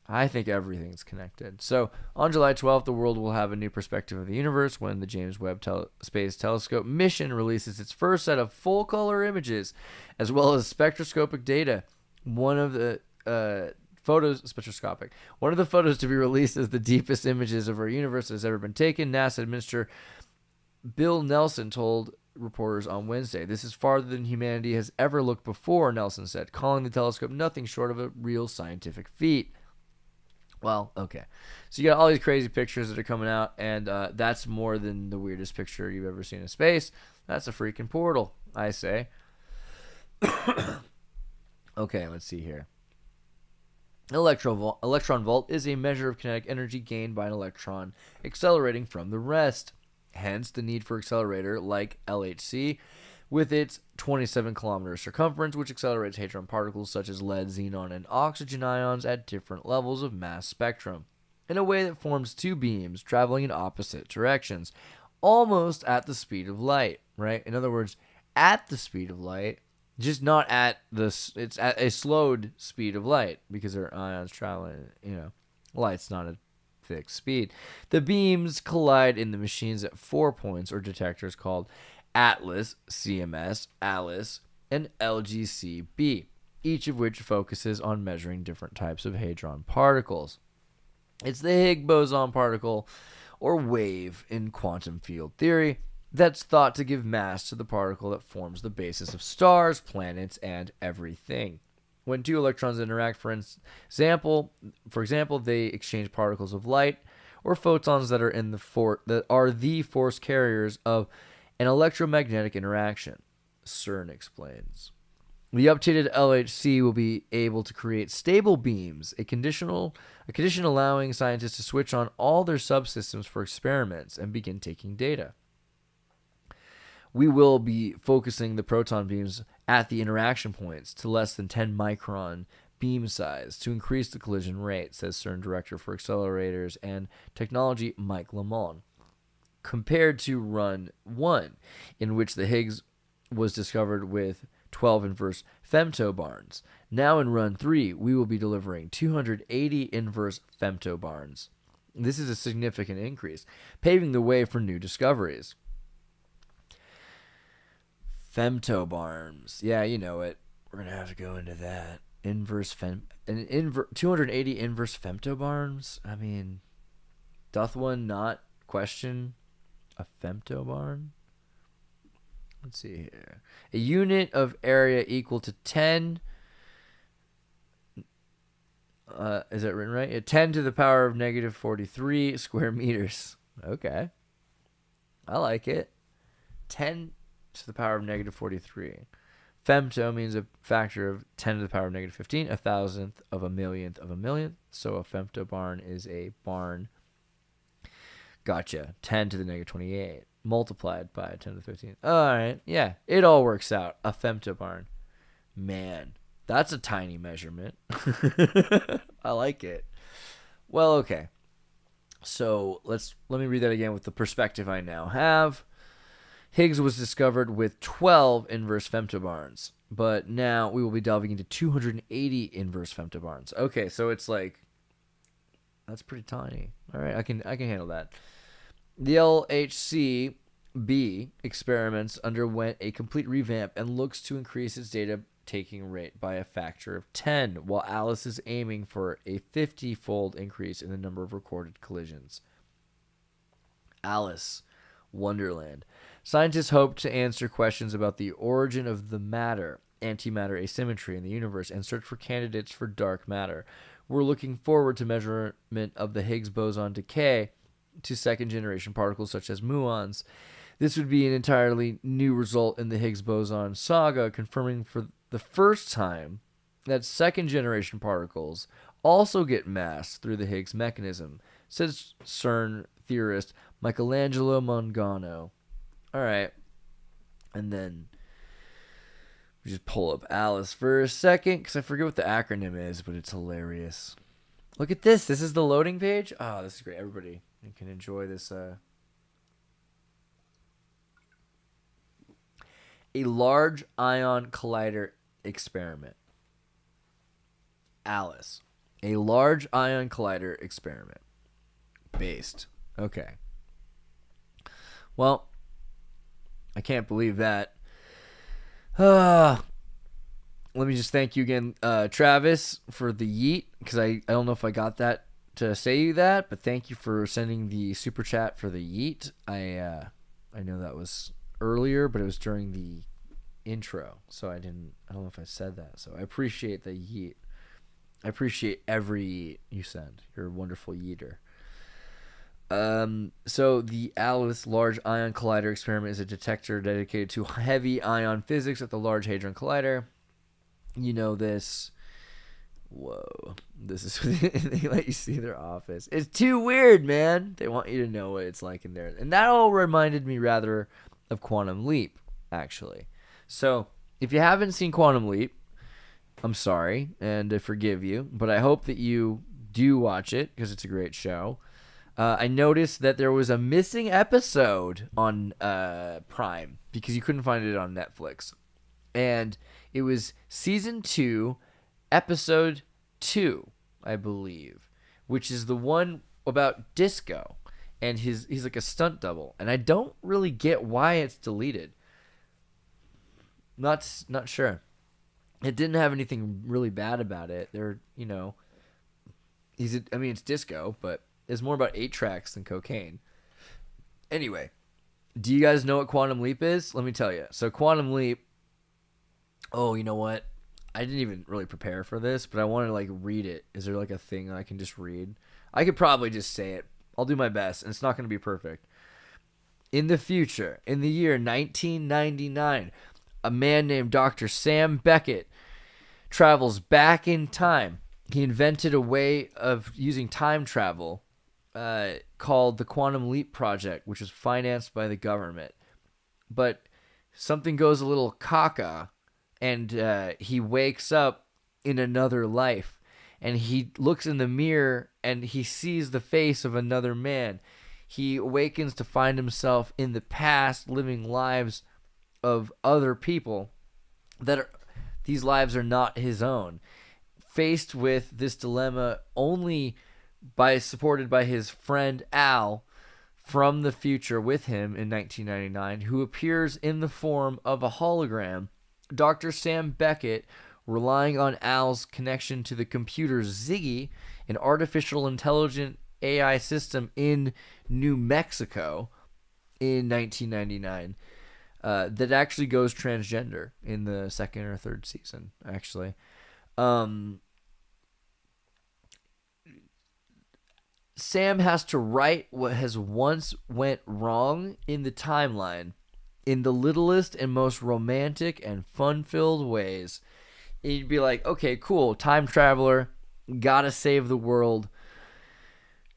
I think everything's connected. So on July 12th, the world will have a new perspective of the universe when the James Webb Space Telescope mission releases its first set of full-color images, as well as spectroscopic data. One of the photos to be released is the deepest images of our universe that has ever been taken. NASA Administrator Bill Nelson told reporters on Wednesday, "This is farther than humanity has ever looked before," Nelson said, calling the telescope nothing short of a real scientific feat. Well, okay. So you got all these crazy pictures that are coming out, and that's more than the weirdest picture you've ever seen in space. That's a freaking portal, I say. Okay, let's see here. Electron volt is a measure of kinetic energy gained by an electron accelerating from the rest. Hence, the need for accelerator like LHC, with its 27-kilometer circumference, which accelerates hadron particles such as lead, xenon, and oxygen ions at different levels of mass spectrum, in a way that forms two beams traveling in opposite directions, almost at the speed of light, right? In other words, at the speed of light, just not at it's at a slowed speed of light, because there are ions traveling, light's not a fixed speed. The beams collide in the machines at 4 points, or detectors, called Atlas, CMS, ALICE, and LGCB, each of which focuses on measuring different types of hadron particles. It's the Higgs boson particle, or wave in quantum field theory, that's thought to give mass to the particle that forms the basis of stars, planets, and everything. When two electrons interact, for example, they exchange particles of light, or photons that are the force carriers of an electromagnetic interaction, Cern explains. The updated LHC will be able to create stable beams, a condition allowing scientists to switch on all their subsystems for experiments and begin taking data. We will be focusing the proton beams at the interaction points to less than 10 micron beam size to increase the collision rate, says CERN Director for Accelerators and Technology Mike Lamont, compared to Run 1, in which the Higgs was discovered with 12 inverse femtobarns. Now in Run 3, we will be delivering 280 inverse femtobarns. This is a significant increase, paving the way for new discoveries. Femtobarns. Yeah, you know it. We're going to have to go into that. 280 inverse femtobarns? I mean, doth one not question a femtobarn? Let's see here. A unit of area equal to 10. Is that written right? 10 to the power of negative 43 square meters. Okay. I like it. 10 to the power of negative 43. Femto means a factor of 10 to the power of negative 15, a thousandth of a millionth of a millionth. So a femtobarn is a barn. Gotcha. 10 to the negative 28. Multiplied by 10 to the 15. All right. Yeah, it all works out. A femtobarn. Man, that's a tiny measurement. I like it. Well, okay. So let me read that again with the perspective I now have. Higgs was discovered with 12 inverse femtobarns, but now we will be delving into 280 inverse femtobarns. Okay, so it's like, that's pretty tiny. All right, I can handle that. The LHC-B experiments underwent a complete revamp and looks to increase its data taking rate by a factor of 10, while Alice is aiming for a 50-fold increase in the number of recorded collisions. Alice, Wonderland. Scientists hope to answer questions about the origin of the matter, antimatter asymmetry in the universe, and search for candidates for dark matter. We're looking forward to measurement of the Higgs boson decay to second-generation particles such as muons. This would be an entirely new result in the Higgs boson saga, confirming for the first time that second-generation particles also get mass through the Higgs mechanism, says CERN theorist Michelangelo Mangano. All right, and then we just pull up Alice for a second because I forget what the acronym is, but it's hilarious. Look at this. This is the loading page. Oh, this is great. Everybody can enjoy this. A large ion collider experiment. Alice. A large ion collider experiment. Based. Okay. Well, I can't believe that. Let me just thank you again, Travis, for the yeet, because I don't know if I got that to say you that, but thank you for sending the super chat for the yeet. I know that was earlier, but it was during the intro, so I don't know if I said that. So I appreciate the yeet. I appreciate every yeet you send. You're a wonderful yeeter. So the Alice Large Ion Collider experiment is a detector dedicated to heavy ion physics at the Large Hadron Collider. You know this. Whoa. This is they let you see their office. It's too weird, man. They want you to know what it's like in there. And that all reminded me rather of Quantum Leap, actually. So if you haven't seen Quantum Leap, I'm sorry, and I forgive you, but I hope that you do watch it because it's a great show. I noticed that there was a missing episode on Prime because you couldn't find it on Netflix. And it was season 2, episode 2, I believe, which is the one about Disco. And he's like a stunt double. And I don't really get why it's deleted. Not sure. It didn't have anything really bad about it. It's Disco, but it's more about 8 tracks than cocaine. Anyway, do you guys know what Quantum Leap is? Let me tell you. So Quantum Leap, oh, you know what? I didn't even really prepare for this, but I want to read it. Is there a thing that I can just read? I could probably just say it I'll do my best, and it's not going to be perfect. In the future, in the year 1999, a man named Dr. Sam Beckett travels back in time. He invented a way of using time travel called the Quantum Leap Project, which was financed by the government. But something goes a little caca, and he wakes up in another life. And he looks in the mirror, and he sees the face of another man. He awakens to find himself in the past, living lives of other people these lives are not his own. Faced with this dilemma only supported by his friend Al from the future with him in 1999, who appears in the form of a hologram, Dr. Sam Beckett, relying on Al's connection to the computer Ziggy, an artificial intelligent AI system in New Mexico in 1999, that actually goes transgender in the second or third season, actually. Sam has to right what has once went wrong in the timeline in the littlest and most romantic and fun-filled ways. And you'd be like, okay, cool, time traveler, gotta save the world.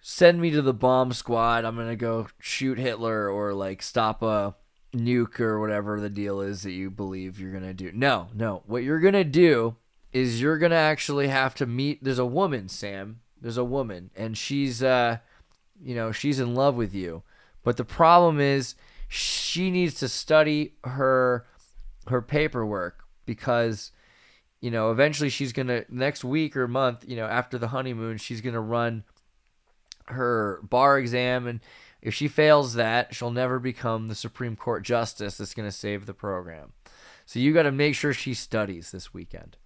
Send me to the bomb squad. I'm gonna go shoot Hitler or like stop a nuke or whatever the deal is that you believe you're gonna do. No. What you're gonna do is you're gonna actually have to meet. There's a woman, Sam. There's a woman, and she's, she's in love with you. But the problem is, she needs to study her paperwork because, eventually she's gonna next week or month, after the honeymoon, she's gonna run her bar exam, and if she fails that, she'll never become the Supreme Court justice that's gonna save the program. So you got to make sure she studies this weekend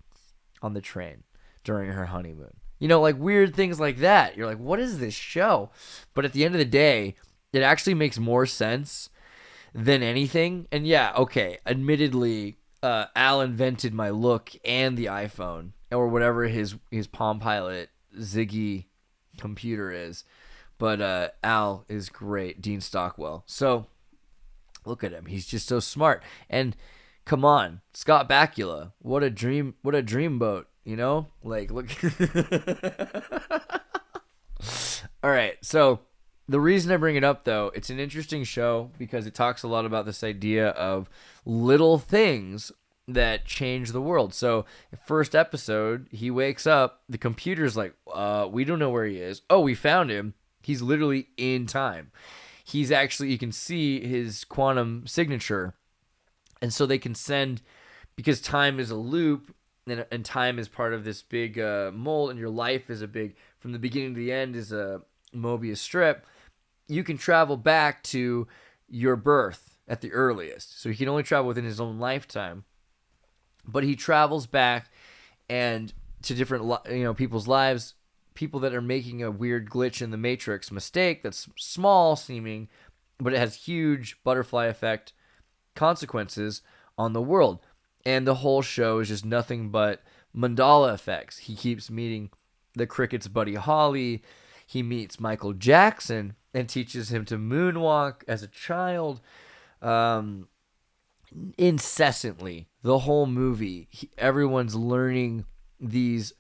on the train during her honeymoon. Like weird things like that. You're like, what is this show? But at the end of the day, it actually makes more sense than anything. And yeah, okay, admittedly, Al invented my look and the iPhone or whatever his Palm Pilot Ziggy computer is. But Al is great, Dean Stockwell. So look at him. He's just so smart. And come on, Scott Bakula. What a dreamboat. Like, look. All right. So the reason I bring it up, though, it's an interesting show because it talks a lot about this idea of little things that change the world. So first episode, he wakes up. The computer's like, we don't know where he is. Oh, we found him. He's literally in time. He's actually, you can see his quantum signature. And so they can send, because time is a loop, and time is part of this big mold, and your life is from the beginning to the end is a Mobius strip. You can travel back to your birth at the earliest. So he can only travel within his own lifetime. But he travels back and to different people's lives, people that are making a weird glitch in the Matrix mistake that's small seeming, but it has huge butterfly effect consequences on the world. And the whole show is just nothing but mandala effects. He keeps meeting the Cricket's Buddy Holly. He meets Michael Jackson and teaches him to moonwalk as a child. Incessantly, the whole movie, everyone's learning these.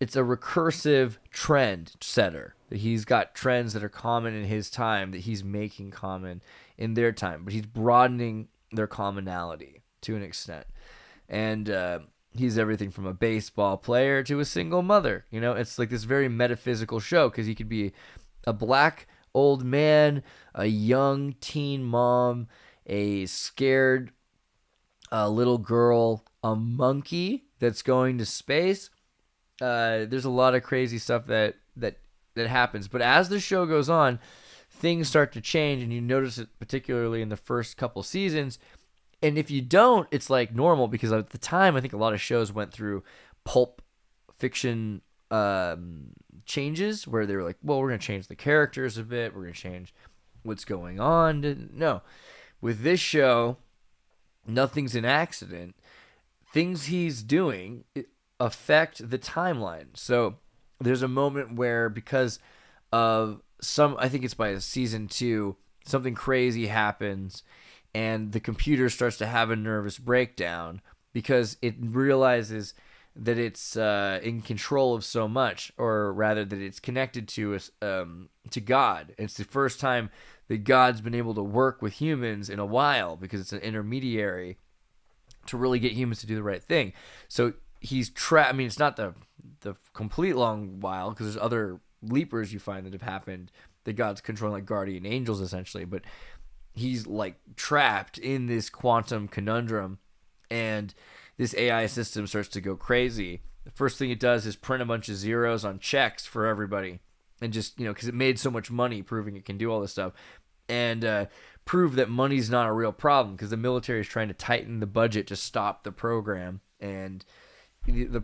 It's a recursive trend setter. He's got trends that are common in his time that he's making common in their time, but he's broadening their commonality to an extent. And he's everything from a baseball player to a single mother. It's like this very metaphysical show because he could be a black old man, a young teen mom, a scared little girl, a monkey that's going to space. There's a lot of crazy stuff that happens. But as the show goes on, things start to change, and you notice it particularly in the first couple seasons. And if you don't, it's like normal because at the time, I think a lot of shows went through pulp fiction changes where they were like, well, we're going to change the characters a bit. We're going to change what's going on. No. With this show, nothing's an accident. Things he's doing affect the timeline. So there's a moment where because of I think it's by season 2, something crazy happens and the computer starts to have a nervous breakdown because it realizes that it's in control of so much, or rather that it's connected to God. It's the first time that God's been able to work with humans in a while because it's an intermediary to really get humans to do the right thing. So he's trapped. I mean, it's not the complete long while because there's other leapers you find that have happened that God's controlling, like guardian angels essentially, but he's like trapped in this quantum conundrum, and this AI system starts to go crazy. The first thing it does is print a bunch of zeros on checks for everybody, and just, because it made so much money proving it can do all this stuff, and prove that money's not a real problem because the military is trying to tighten the budget to stop the program, and the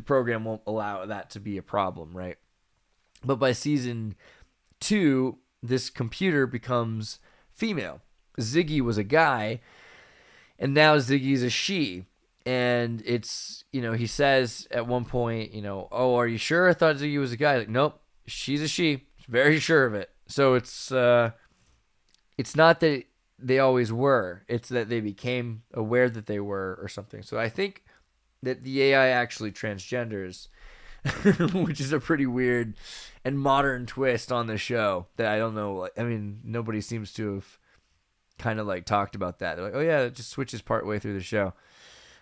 program won't allow that to be a problem, right? But by season 2, this computer becomes female. Ziggy was a guy, and now Ziggy's a she. And it's, he says at one point, oh, are you sure? I thought Ziggy was a guy. Like, nope, she's a she. Very sure of it. So it's not that they always were. It's that they became aware that they were or something. So I think that the AI actually transgenders, which is a pretty weird and modern twist on the show that I don't know. I mean, nobody seems to have kind of like talked about that. They're like, oh yeah, it just switches partway through the show.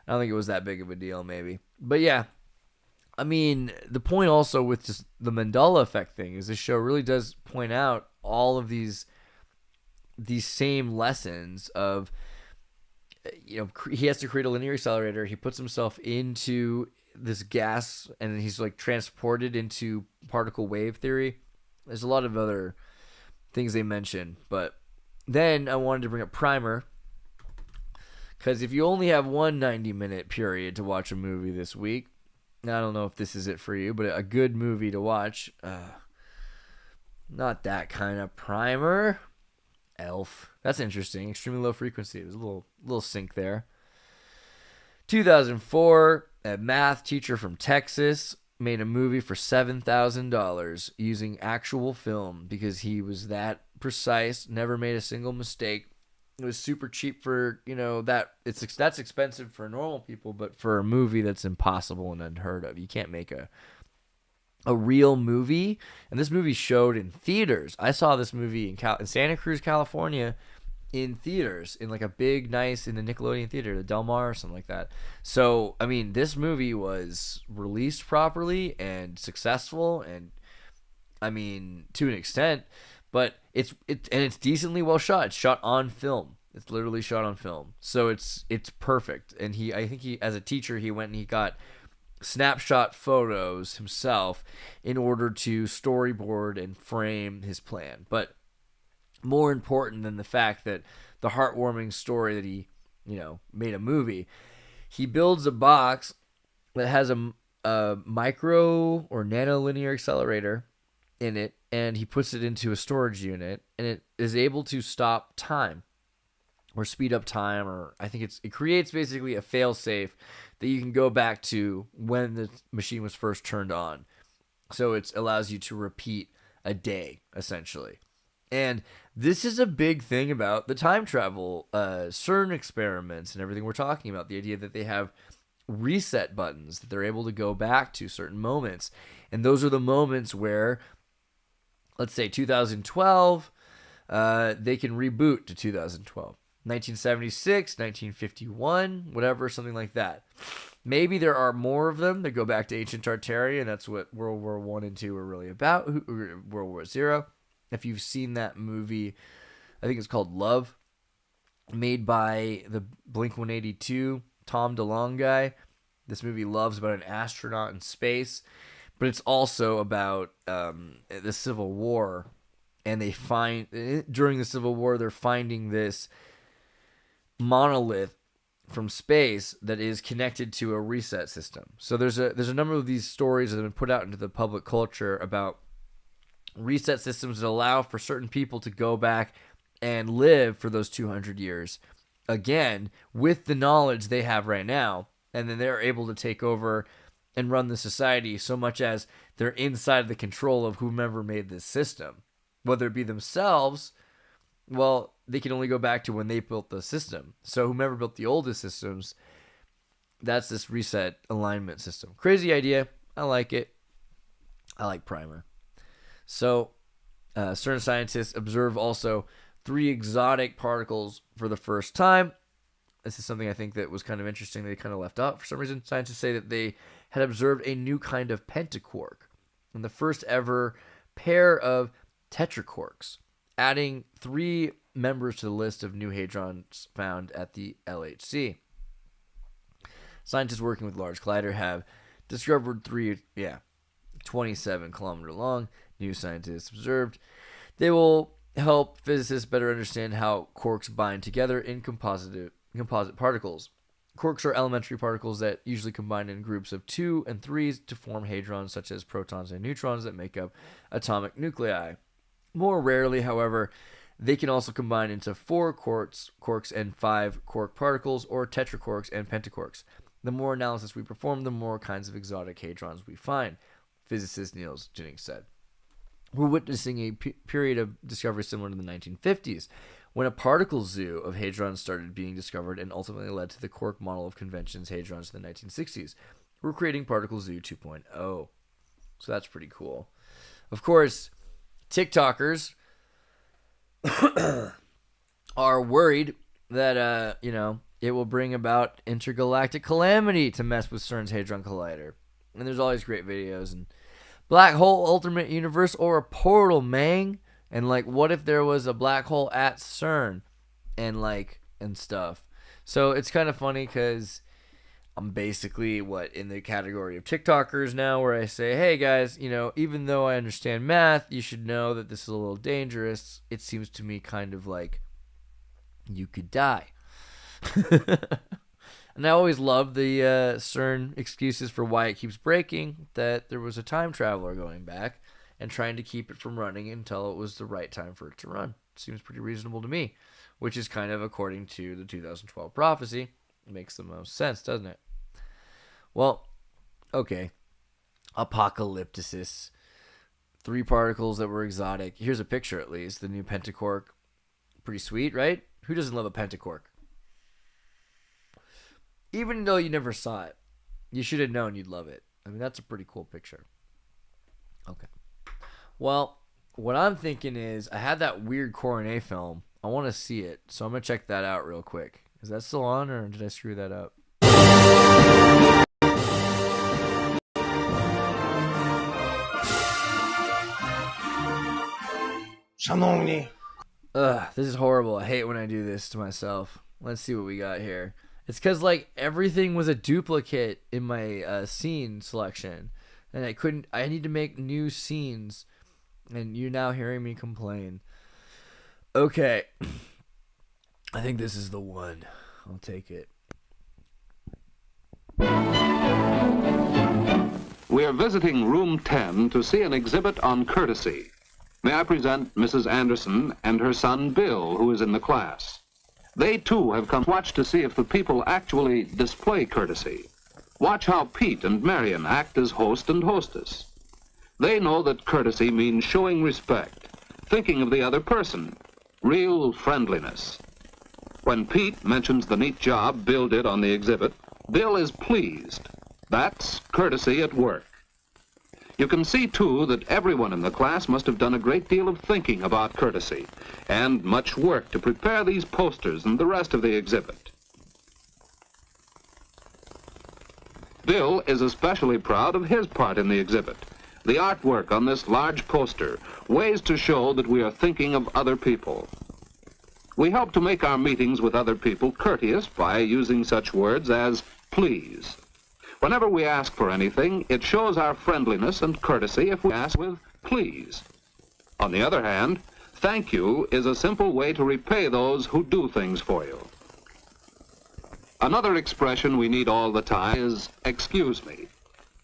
I don't think it was that big of a deal, maybe. But yeah, I mean, the point also with just the Mandela effect thing is this show really does point out all of these same lessons of, he has to create a linear accelerator. He puts himself into this gas, and he's like transported into particle wave theory. There's a lot of other things they mention, but then I wanted to bring up Primer. Because if you only have one 90-minute period to watch a movie this week, I don't know if this is it for you, but a good movie to watch, not that kind of Primer. Elf. That's interesting. Extremely low frequency. There's a little sync there. 2004, a math teacher from Texas made a movie for $7,000 using actual film because he was that precise, never made a single mistake. It was super cheap for, that's expensive for normal people, but for a movie that's impossible and unheard of. You can't make a real movie. And this movie showed in theaters. I saw this movie in Santa Cruz, California, in theaters, in like a big, nice, in the Nickelodeon theater, the Del Mar or something like that. So, I mean, this movie was released properly and successful, and I mean, to an extent. But it's decently well shot. It's shot on film. It's literally shot on film. So it's perfect. And I think he, as a teacher, he went and he got snapshot photos himself in order to storyboard and frame his plan. But more important than the fact that the heartwarming story that he, made a movie, he builds a box that has a micro or nanolinear accelerator in it, and he puts it into a storage unit, and it is able to stop time or speed up time, or I think it creates basically a fail-safe that you can go back to when the machine was first turned on. So it allows you to repeat a day, essentially. And this is a big thing about the time travel Cern experiments and everything we're talking about, the idea that they have reset buttons, that they're able to go back to certain moments. And those are the moments where, let's say 2012, they can reboot to 2012. 1976, 1951, whatever, something like that. Maybe there are more of them that go back to ancient Tartaria, and that's what World War I and II are really about, World War Zero. If you've seen that movie, I think it's called Love, made by the Blink-182, Tom DeLonge guy. This movie Love's about an astronaut in space, but it's also about the Civil War, and during the Civil War, they're finding this monolith from space that is connected to a reset system. So there's a number of these stories that have been put out into the public culture about reset systems that allow for certain people to go back and live for those 200 years again with the knowledge they have right now, and then they're able to take over and run the society, so much as they're inside the control of whomever made this system. Whether it be themselves, well, they can only go back to when they built the system. So whomever built the oldest systems, that's this reset alignment system. Crazy idea. I like it. I like Primer. So Cern scientists observe also 3 exotic particles for the first time. This is something I think that was kind of interesting. They kind of left out for some reason. Scientists say that they had observed a new kind of pentaquark and the first ever pair of tetraquarks, adding 3 members to the list of new hadrons found at the LHC. Scientists working with Large Collider have discovered 27 kilometer long new scientists observed. They will help physicists better understand how quarks bind together in composite particles. Quarks are elementary particles that usually combine in groups of 2 and 3s to form hadrons, such as protons and neutrons that make up atomic nuclei. More rarely, however, they can also combine into 4 quarks and 5 quark particles, or tetraquarks and pentaquarks. The more analysis we perform, the more kinds of exotic hadrons we find, physicist Niels Jennings said. We're witnessing a period of discovery similar to the 1950s, when a particle zoo of hadrons started being discovered and ultimately led to the quark model of conventions hadrons in the 1960s. We're creating Particle Zoo 2.0. So that's pretty cool. Of course, TikTokers are worried that, it will bring about intergalactic calamity to mess with CERN's Hadron Collider. And there's all these great videos and black hole alternate universe or a portal, man. And what if there was a black hole at CERN and stuff. So it's kind of funny because I'm basically in the category of TikTokers now, where I say, hey guys, even though I understand math, you should know that this is a little dangerous. It seems to me kind of like you could die. And I always love the CERN excuses for why it keeps breaking, that there was a time traveler going back and trying to keep it from running until it was the right time for it to run. Seems pretty reasonable to me, which is kind of according to the 2012 prophecy. It makes the most sense, doesn't it? Well, okay. Apocalypticis. 3 particles that were exotic. Here's a picture, at least. The new pentaquark. Pretty sweet, right? Who doesn't love a pentaquark? Even though you never saw it, you should have known you'd love it. I mean, that's a pretty cool picture. Okay. Well, what I'm thinking is, I had that weird Coronet film. I want to see it, so I'm going to check that out real quick. Is that still on, or did I screw that up? Шановні. This is horrible. I hate when I do this to myself. Let's see what we got here. It's because, everything was a duplicate in my scene selection. And I need to make new scenes. And you're now hearing me complain. Okay. I think this is the one. I'll take it. We are visiting room 10 to see an exhibit on courtesy. May I present Mrs. Anderson and her son Bill, who is in the class. They too have come to watch to see if the people actually display courtesy. Watch how Pete and Marion act as host and hostess. They know that courtesy means showing respect, thinking of the other person, real friendliness. When Pete mentions the neat job Bill did on the exhibit, Bill is pleased. That's courtesy at work. You can see, too, that everyone in the class must have done a great deal of thinking about courtesy and much work to prepare these posters and the rest of the exhibit. Bill is especially proud of his part in the exhibit. The artwork on this large poster, ways to show that we are thinking of other people. We help to make our meetings with other people courteous by using such words as please. Whenever we ask for anything, it shows our friendliness and courtesy if we ask with please. On the other hand, thank you is a simple way to repay those who do things for you. Another expression we need all the time is excuse me.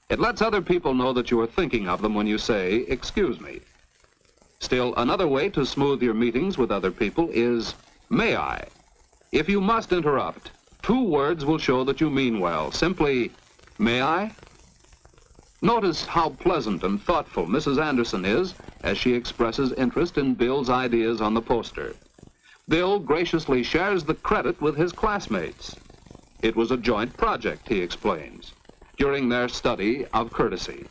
It lets other people know that you are thinking of them when you say, excuse me. Still, another way to smooth your meetings with other people is, may I? If you must interrupt, 2 words will show that you mean well. Simply, may I? Notice how pleasant and thoughtful Mrs. Anderson is as she expresses interest in Bill's ideas on the poster. Bill graciously shares the credit with his classmates. It was a joint project, he explains, during their study of courtesy.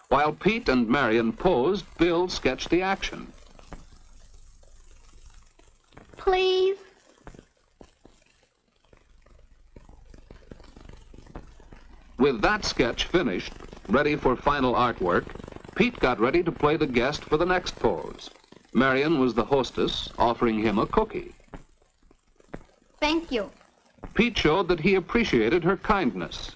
While Pete and Marion posed, Bill sketched the action. Please. With that sketch finished, ready for final artwork, Pete got ready to play the guest for the next pose. Marion was the hostess, offering him a cookie. Thank you. Pete showed that he appreciated her kindness.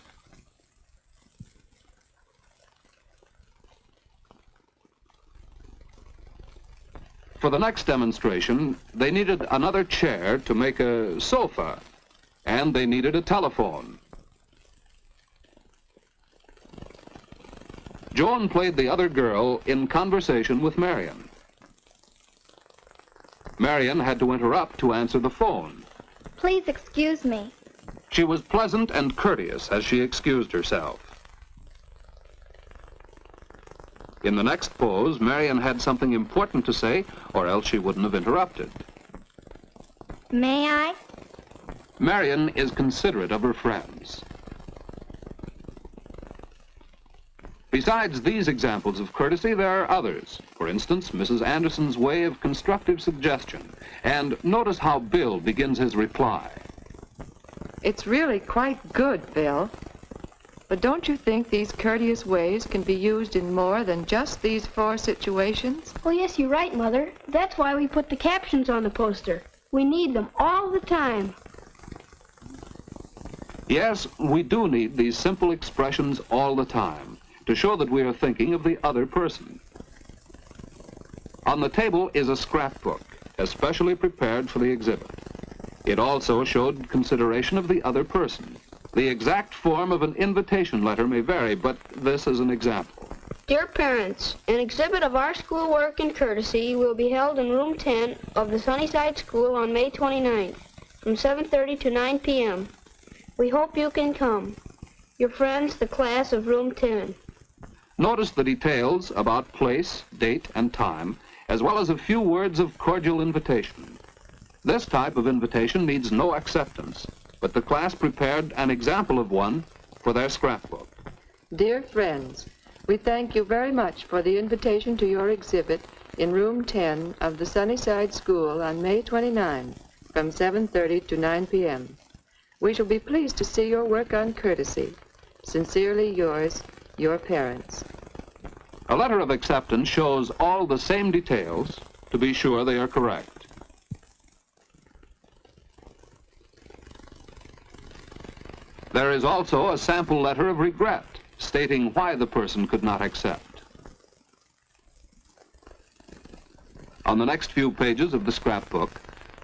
For the next demonstration, they needed another chair to make a sofa, and they needed a telephone. Joan played the other girl in conversation with Marion. Marion had to interrupt to answer the phone. Please excuse me. She was pleasant and courteous as she excused herself. In the next pose, Marion had something important to say, or else she wouldn't have interrupted. May I? Marion is considerate of her friends. Besides these examples of courtesy, there are others. For instance, Mrs. Anderson's way of constructive suggestion. And notice how Bill begins his reply. It's really quite good, Bill. But don't you think these courteous ways can be used in more than just these 4 situations? Oh, yes, you're right, Mother. That's why we put the captions on the poster. We need them all the time. Yes, we do need these simple expressions all the time to show that we are thinking of the other person. On the table is a scrapbook, especially prepared for the exhibit. It also showed consideration of the other person. The exact form of an invitation letter may vary, but this is an example. Dear parents, an exhibit of our schoolwork and courtesy will be held in room 10 of the Sunnyside School on May 29th from 7:30 to 9 p.m. We hope you can come. Your friends, the class of room 10. Notice the details about place, date, and time, as well as a few words of cordial invitation. This type of invitation needs no acceptance, but the class prepared an example of one for their scrapbook. Dear friends, we thank you very much for the invitation to your exhibit in room 10 of the Sunnyside School on May 29 from 7:30 to 9 p.m. We shall be pleased to see your work on courtesy. Sincerely yours, your parents. A letter of acceptance shows all the same details to be sure they are correct. There is also a sample letter of regret stating why the person could not accept. On the next few pages of the scrapbook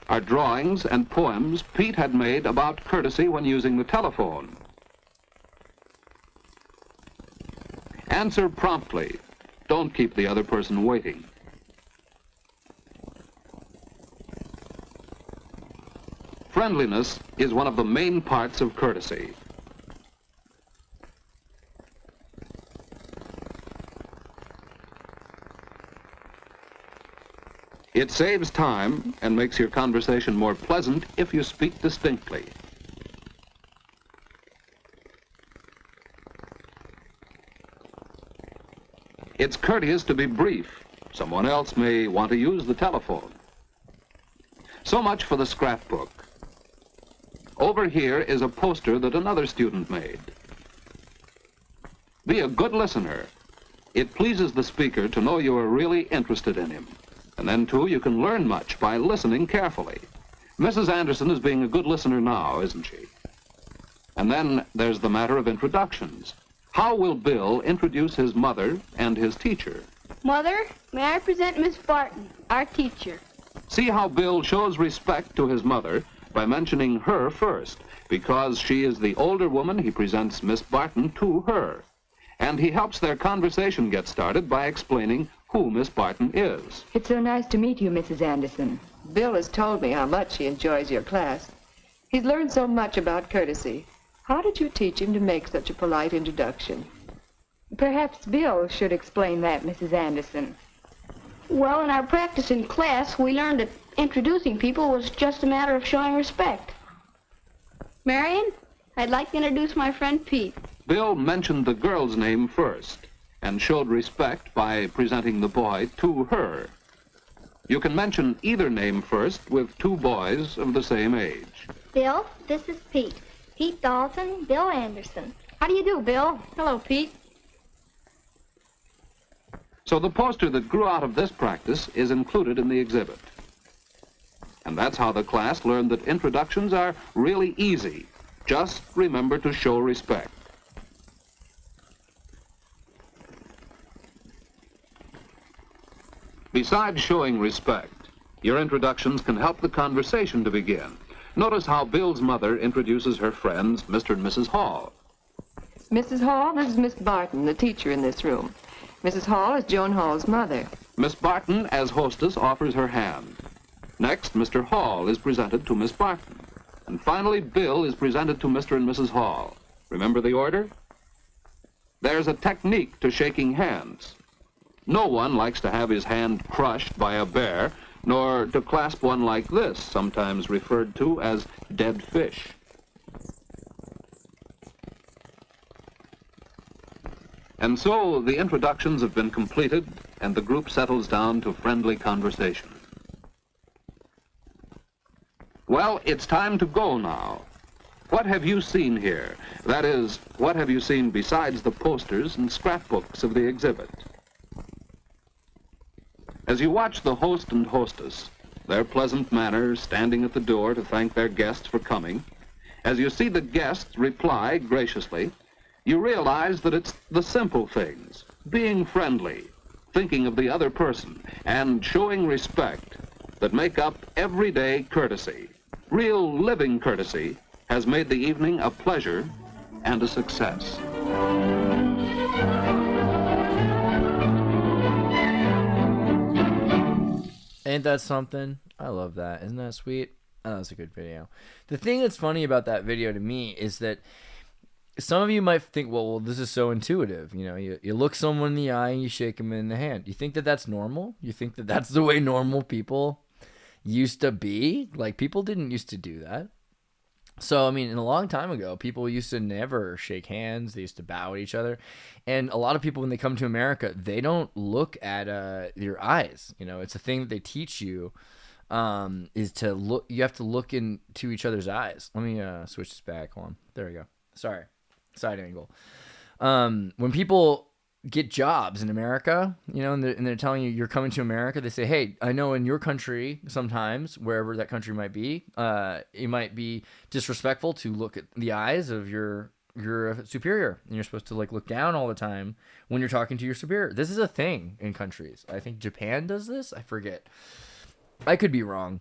are drawings and poems Pete had made about courtesy when using the telephone. Answer promptly. Don't keep the other person waiting. Friendliness is one of the main parts of courtesy. It saves time and makes your conversation more pleasant if you speak distinctly. It's courteous to be brief. Someone else may want to use the telephone. So much for the scrapbook. Over here is a poster that another student made. Be a good listener. It pleases the speaker to know you are really interested in him. And then, too, you can learn much by listening carefully. Mrs. Anderson is being a good listener now, isn't she? And then there's the matter of introductions. How will Bill introduce his mother and his teacher? Mother, may I present Miss Barton, our teacher? See how Bill shows respect to his mother by mentioning her first. Because she is the older woman, he presents Miss Barton to her. And he helps their conversation get started by explaining who Miss Barton is. It's so nice to meet you, Mrs. Anderson. Bill has told me how much he enjoys your class. He's learned so much about courtesy. How did you teach him to make such a polite introduction? Perhaps Bill should explain that, Mrs. Anderson. Well, in our practice in class, we learned that introducing people was just a matter of showing respect. Marion, I'd like to introduce my friend Pete. Bill mentioned the girl's name first and showed respect by presenting the boy to her. You can mention either name first with two boys of the same age. Bill, this is Pete. Pete Dalton, Bill Anderson. How do you do, Bill? Hello, Pete. So the poster that grew out of this practice is included in the exhibit. And that's how the class learned that introductions are really easy. Just remember to show respect. Besides showing respect, your introductions can help the conversation to begin. Notice how Bill's mother introduces her friends, Mr. and Mrs. Hall. Mrs. Hall, this is Miss Barton, the teacher in this room. Mrs. Hall is Joan Hall's mother. Miss Barton, as hostess, offers her hand. Next, Mr. Hall is presented to Miss Barton. And finally, Bill is presented to Mr. and Mrs. Hall. Remember the order? There's a technique to shaking hands. No one likes to have his hand crushed by a bear, nor to clasp one like this, sometimes referred to as dead fish. And so the introductions have been completed, and the group settles down to friendly conversation. Well, it's time to go now. What have you seen here? That is, what have you seen besides the posters and scrapbooks of the exhibit? As you watch the host and hostess, their pleasant manner standing at the door to thank their guests for coming, as you see the guests reply graciously, you realize that it's the simple things, being friendly, thinking of the other person, and showing respect that make up everyday courtesy. Real living courtesy has made the evening a pleasure and a success. Ain't that something? I love that. Isn't that sweet? Oh, that's a good video. The thing that's funny about that video to me is that some of you might think, well, this is so intuitive. You know, you look someone in the eye and you shake them in the hand. You think that that's normal? You think that that's the way normal people used to be? Like, people didn't used to do that. So, I mean, a long time ago, people used to never shake hands. They used to bow at each other. And a lot of people, when they come to America, they don't look at your eyes. You know, it's a thing that they teach you, is to look. You have to look into each other's eyes. Let me switch this back. Hold on. There we go. Sorry. Side angle. When people get jobs in America, you know, and they're telling you you're coming to America, they say, hey, I know in your country, sometimes, wherever that country might be, it might be disrespectful to look at the eyes of your superior, and you're supposed to like look down all the time when you're talking to your superior. This is a thing in countries. I think Japan does this. I forget. I could be wrong.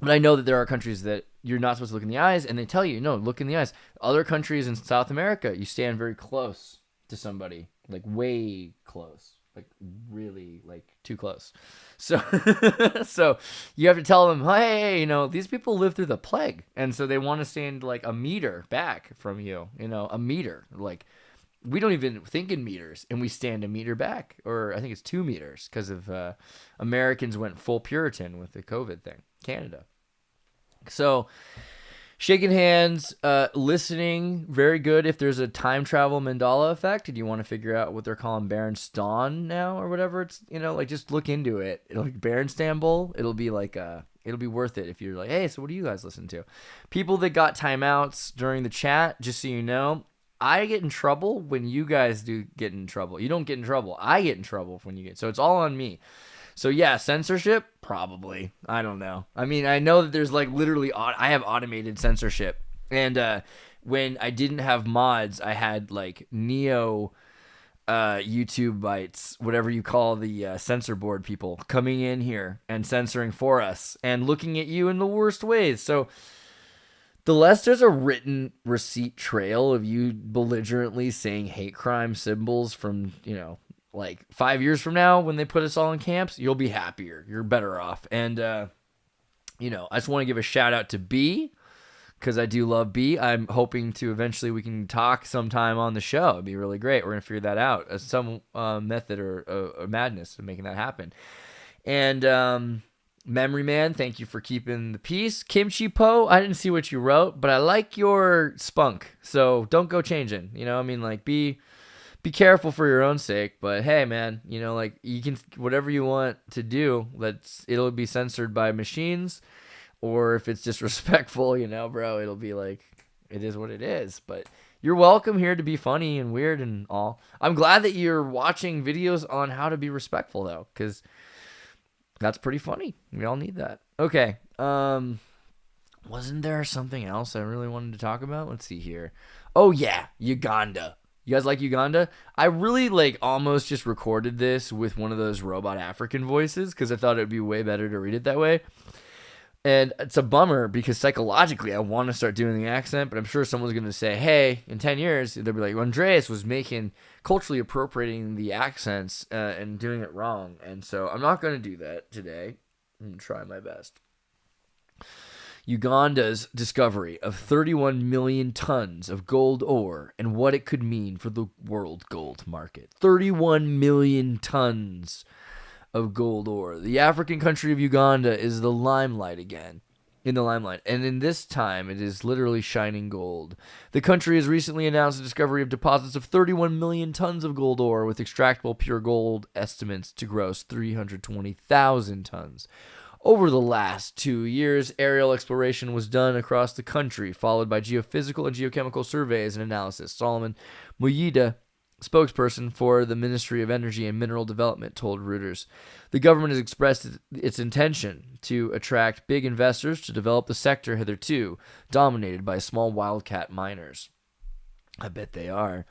But I know that there are countries that you're not supposed to look in the eyes, and they tell you, no, look in the eyes. Other countries in South America, you stand very close to somebody, like way close, like really like too close. So so you have to tell them, hey, you know, these people lived through the plague, and so they want to stand like a meter back from you, you know, a meter. Like, we don't even think in meters, and we stand a meter back, or I think it's 2 meters, because of Americans went full Puritan with the COVID thing, Canada. So shaking hands, listening, very good. If there's a time travel Mandela effect and you want to figure out what they're calling Berenstain now or whatever, it's, you know, like, just look into it. It'll be Berenstain. It'll be like it'll be worth it if you're like, hey, so what do you guys listen to? People that got timeouts during the chat, just so you know, I get in trouble when you guys do get in trouble. You don't get in trouble. I get in trouble when you get. So it's all on me. So yeah, censorship? Probably. I don't know. I mean, I know that there's like literally, I have automated censorship. And when I didn't have mods, I had like Neo YouTube bites, whatever you call the censor board people, coming in here and censoring for us and looking at you in the worst ways. So the less there's a written receipt trail of you belligerently saying hate crime symbols from, you know, like 5 years from now when they put us all in camps, you'll be happier. You're better off. And, you know, I just want to give a shout out to B, because I do love B. I'm hoping to eventually we can talk sometime on the show. It'd be really great. We're going to figure that out. Some method or madness of making that happen. And Memory Man, thank you for keeping the peace. Kimchi Po, I didn't see what you wrote, but I like your spunk. So don't go changing. You know, I mean, like, be careful for your own sake. But hey, man, you know, like, you can, whatever you want to do, it'll be censored by machines. Or if it's disrespectful, you know, bro, it'll be like, it is what it is. But you're welcome here to be funny and weird and all. I'm glad that you're watching videos on how to be respectful, though, because that's pretty funny. We all need that. Okay. Wasn't there something else I really wanted to talk about? Let's see here. Oh, yeah. Uganda. You guys like Uganda? I really, like, almost just recorded this with one of those robot African voices because I thought it would be way better to read it that way. And it's a bummer because psychologically I want to start doing the accent, but I'm sure someone's going to say, hey, in 10 years, they'll be like, Andreas was culturally appropriating the accents and doing it wrong. And so I'm not going to do that today. I'm going to try my best. Uganda's discovery of 31 million tons of gold ore and what it could mean for the world gold market. 31 million tons of gold ore. The African country of Uganda is in the limelight. And in this time, it is literally shining gold. The country has recently announced the discovery of deposits of 31 million tons of gold ore, with extractable pure gold estimates to gross 320,000 tons. Over the last 2 years, aerial exploration was done across the country, followed by geophysical and geochemical surveys and analysis. Solomon Muyida, spokesperson for the Ministry of Energy and Mineral Development, told Reuters. The government has expressed its intention to attract big investors to develop the sector hitherto dominated by small wildcat miners. I bet they are.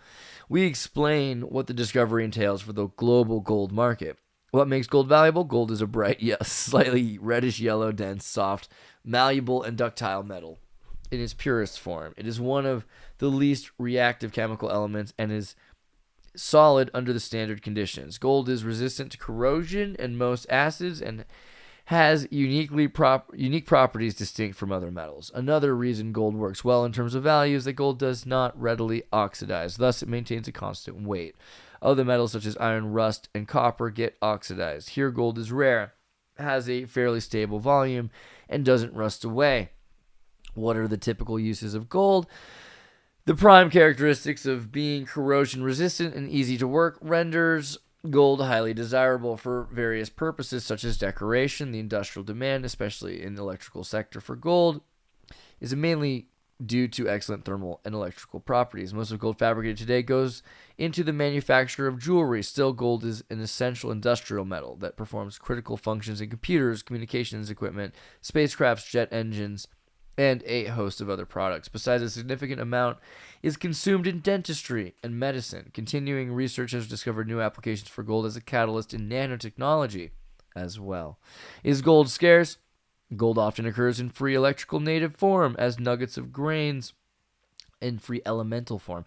We explain what the discovery entails for the global gold market. What makes gold valuable? Gold is a bright, slightly reddish yellow, dense, soft, malleable, and ductile metal in its purest form. It is one of the least reactive chemical elements and is solid under the standard conditions. Gold is resistant to corrosion and most acids and has unique properties distinct from other metals. Another reason gold works well in terms of value is that gold does not readily oxidize. Thus, it maintains a constant weight. Other metals such as iron, rust, and copper get oxidized. Here, gold is rare, has a fairly stable volume, and doesn't rust away. What are the typical uses of gold? The prime characteristics of being corrosion resistant and easy to work renders gold highly desirable for various purposes such as decoration. The industrial demand, especially in the electrical sector for gold, is mainly due to excellent thermal and electrical properties. Most of gold fabricated today goes into the manufacture of jewelry. Still, gold is an essential industrial metal that performs critical functions in computers, communications equipment, spacecrafts, jet engines, and a host of other products. Besides, a significant amount is consumed in dentistry and medicine. Continuing research has discovered new applications for gold as a catalyst in nanotechnology as well. Is gold scarce? Gold often occurs in free electrical native form as nuggets of grains in free elemental form,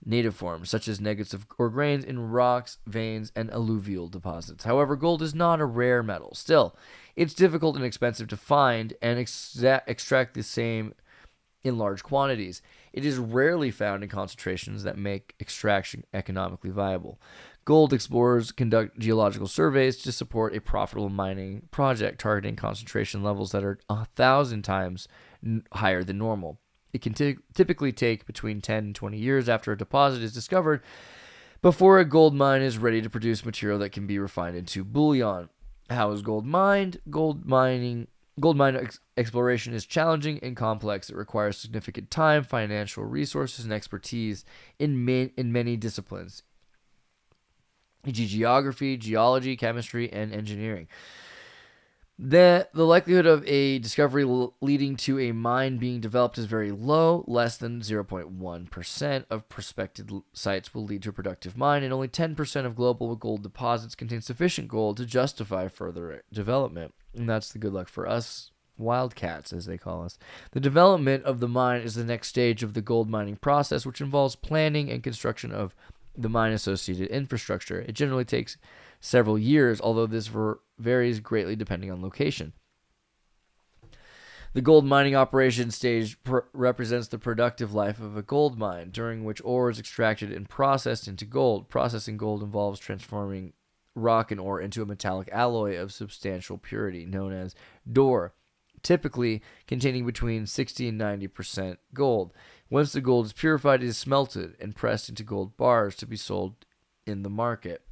native form, such as nuggets or grains in rocks, veins, and alluvial deposits. However, gold is not a rare metal. Still, it's difficult and expensive to find and extract the same in large quantities. It is rarely found in concentrations that make extraction economically viable. Gold explorers conduct geological surveys to support a profitable mining project targeting concentration levels that are 1,000 times higher than normal. It can typically take between 10 and 20 years after a deposit is discovered before a gold mine is ready to produce material that can be refined into bullion. How is gold mined? Gold mine exploration is challenging and complex. It requires significant time, financial resources, and expertise in many disciplines, e.g. geography, geology, chemistry, and engineering. The likelihood of a discovery leading to a mine being developed is very low. Less than 0.1% of prospective sites will lead to a productive mine, and only 10% of global gold deposits contain sufficient gold to justify further development. And that's the good luck for us wildcats, as they call us. The development of the mine is the next stage of the gold mining process, which involves planning and construction of the mine-associated infrastructure. It generally takes several years, although this varies greatly depending on location. The gold mining operation stage represents the productive life of a gold mine, during which ore is extracted and processed into gold. Processing gold involves transforming rock and ore into a metallic alloy of substantial purity, known as doré, typically containing between 60 and 90% gold. Once the gold is purified, it is smelted and pressed into gold bars to be sold in the market.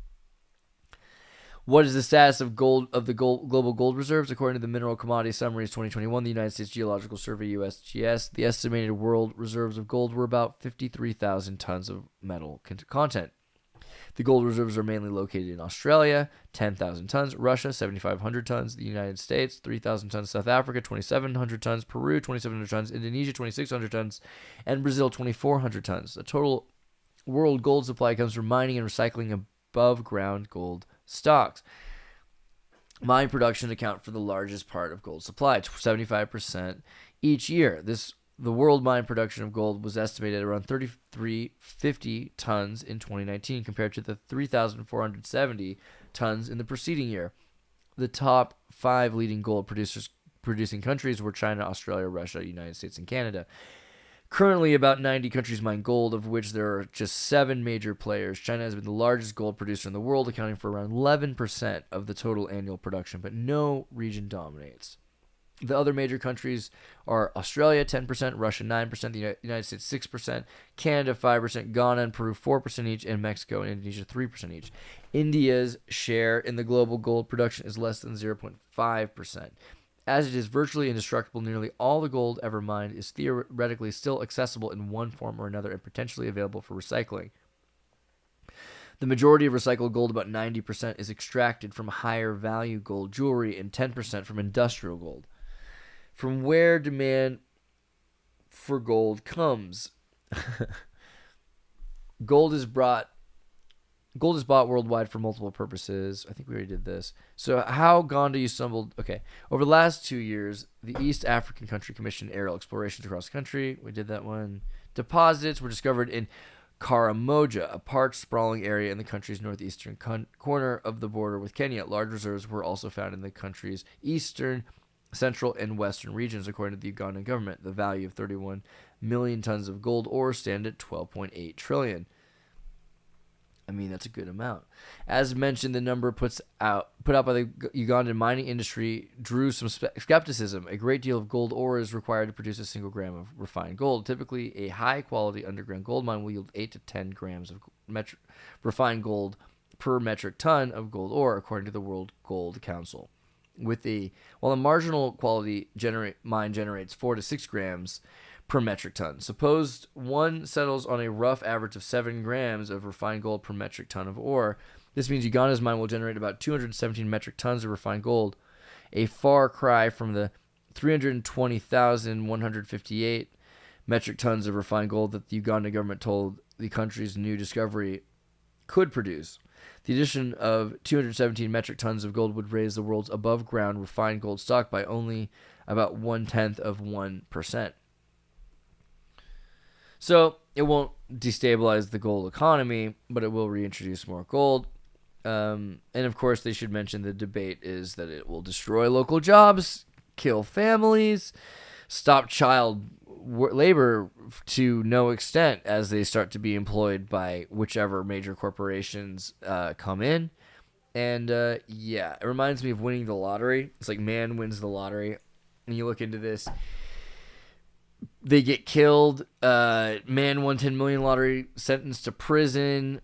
What is the status of global gold reserves? According to the Mineral Commodity Summaries 2021, the United States Geological Survey (USGS), the estimated world reserves of gold were about 53,000 tons of metal content. The gold reserves are mainly located in Australia, 10,000 tons, Russia, 7,500 tons, the United States, 3,000 tons, South Africa, 2,700 tons, Peru, 2,700 tons, Indonesia, 2,600 tons, and Brazil, 2,400 tons. The total world gold supply comes from mining and recycling above ground gold stocks. Mine production account for the largest part of gold supply, 75% each year. The world mine production of gold was estimated at around 3,350 tons in 2019 compared to the 3,470 tons in the preceding year. The top 5 leading gold producing countries were China, Australia, Russia, United States, and Canada. Currently, about 90 countries mine gold, of which there are just 7 major players. China has been the largest gold producer in the world, accounting for around 11% of the total annual production, but no region dominates. The other major countries are Australia, 10%, Russia, 9%, the United States, 6%, Canada, 5%, Ghana and Peru, 4% each, and Mexico and Indonesia, 3% each. India's share in the global gold production is less than 0.5%. As it is virtually indestructible, nearly all the gold ever mined is theoretically still accessible in one form or another and potentially available for recycling. The majority of recycled gold, about 90%, is extracted from higher value gold jewelry and 10% from industrial gold. From where demand for gold comes. Gold is bought worldwide for multiple purposes. I think we already did this. So how Uganda stumbled. Okay. Over the last 2 years, the East African country commissioned aerial explorations across the country. We did that one. Deposits were discovered in Karamoja, a parched, sprawling area in the country's northeastern corner of the border with Kenya. Large reserves were also found in the country's eastern, central, and western regions, according to the Ugandan government. The value of 31 million tons of gold ore stand at 12.8 trillion. I mean, that's a good amount. As mentioned, the number put out by the Ugandan mining industry drew some skepticism. A great deal of gold ore is required to produce a single gram of refined gold. Typically, a high-quality underground gold mine will yield 8 to 10 grams of refined gold per metric ton of gold ore, according to the World Gold Council. While a marginal quality mine generates 4 to 6 grams per metric ton. Suppose one settles on a rough average of 7 grams of refined gold per metric ton of ore. This means Uganda's mine will generate about 217 metric tons of refined gold, a far cry from the 320,158 metric tons of refined gold that the Ugandan government told the country's new discovery could produce. The addition of 217 metric tons of gold would raise the world's above-ground refined gold stock by only about 1/10%. So it won't destabilize the gold economy, but it will reintroduce more gold. And of course, they should mention the debate is that it will destroy local jobs, kill families, stop child labor to no extent as they start to be employed by whichever major corporations come in. And yeah, it reminds me of winning the lottery. It's like man wins the lottery. And you look into this. They get killed. Man won 10 million lottery, sentenced to prison,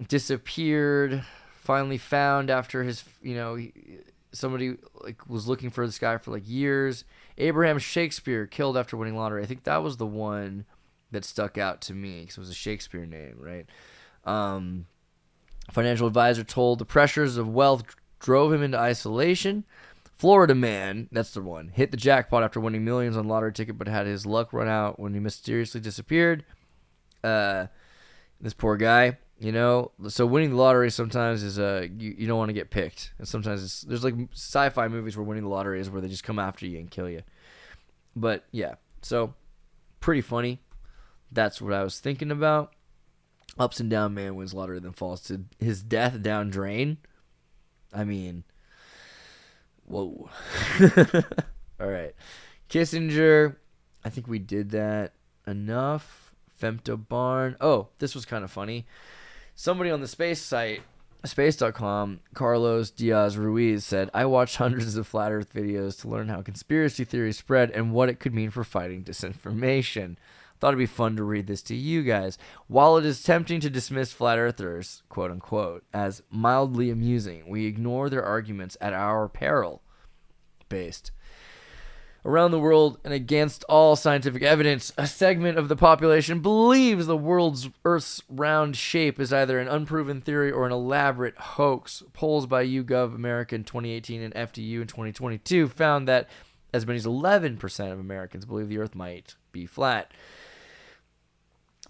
disappeared, finally found after his, somebody was looking for this guy for years. Abraham Shakespeare killed after winning lottery. I think that was the one that stuck out to me because it was a Shakespeare name, right? Financial advisor told the pressures of wealth drove him into isolation. Florida man, that's the one, hit the jackpot after winning millions on lottery ticket, but had his luck run out when he mysteriously disappeared. This poor guy, So winning the lottery sometimes is you don't want to get picked, and sometimes there's sci-fi movies where winning the lottery is where they just come after you and kill you. But yeah, so pretty funny. That's what I was thinking about. Ups and down man wins lottery, then falls to his death down drain. I mean. Whoa. All right. Kissinger, I think we did that enough. Femto Barn. Oh, this was kind of funny. Somebody on the space site, space.com, Carlos Diaz Ruiz, said, I watched hundreds of flat earth videos to learn how conspiracy theories spread and what it could mean for fighting disinformation. Thought it'd be fun to read this to you guys. While it is tempting to dismiss flat earthers, quote unquote, as mildly amusing, we ignore their arguments at our peril. Based. Around the world and against all scientific evidence, a segment of the population believes the world's Earth's round shape is either an unproven theory or an elaborate hoax. Polls by YouGov America in 2018 and FDU in 2022 found that as many as 11% of Americans believe the Earth might be flat.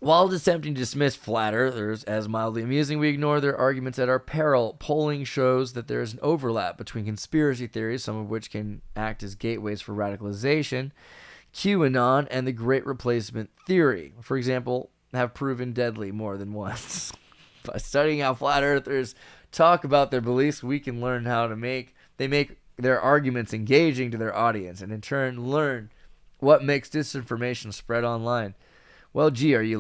While attempting to dismiss flat earthers as mildly amusing, we ignore their arguments at our peril. Polling shows that there is an overlap between conspiracy theories, some of which can act as gateways for radicalization, QAnon, and the Great Replacement theory, for example, have proven deadly more than once. By studying how flat earthers talk about their beliefs, we can learn how to make their arguments engaging to their audience, and in turn learn what makes disinformation spread online. Well, gee, are you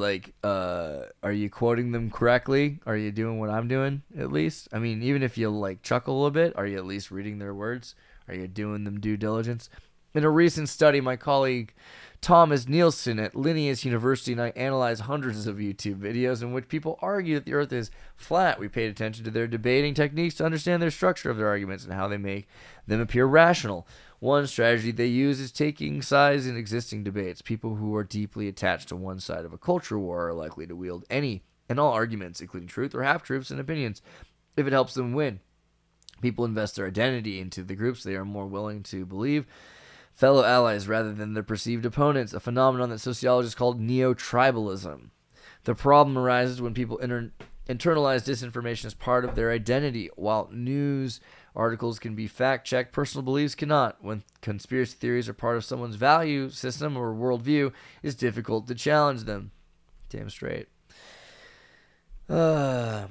quoting them correctly? Are you doing what I'm doing, at least? I mean, even if you, chuckle a little bit, are you at least reading their words? Are you doing them due diligence? In a recent study, my colleague Thomas Nielsen at Linnaeus University and I analyzed hundreds of YouTube videos in which people argue that the Earth is flat. We paid attention to their debating techniques to understand their structure of their arguments and how they make them appear rational. One strategy they use is taking sides in existing debates. People who are deeply attached to one side of a culture war are likely to wield any and all arguments, including truth or half-truths and opinions, if it helps them win. People invest their identity into the groups they are more willing to believe fellow allies rather than their perceived opponents, a phenomenon that sociologists call neo-tribalism. The problem arises when people internalize disinformation as part of their identity. While news articles can be fact-checked, personal beliefs cannot. When conspiracy theories are part of someone's value system or worldview, it's difficult to challenge them. Damn straight. Analyzing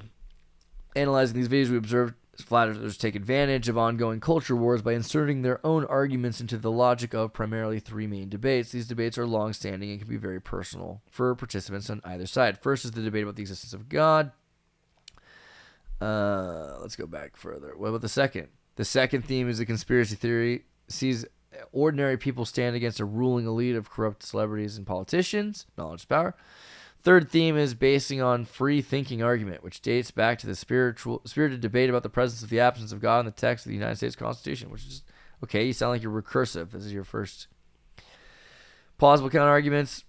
these videos, we observed flat earthers take advantage of ongoing culture wars by inserting their own arguments into the logic of primarily three main debates. These debates are long-standing and can be very personal for participants on either side. First is the debate about the existence of God. Let's go back further. What about the second? The second theme is the conspiracy theory sees ordinary people stand against a ruling elite of corrupt celebrities and politicians. Knowledge is power. Third theme is basing on free thinking argument, which dates back to the spirited debate about the presence of the absence of God in the text of the United States Constitution, which is, okay, you sound like you're recursive. This is your first. Plausible counter arguments.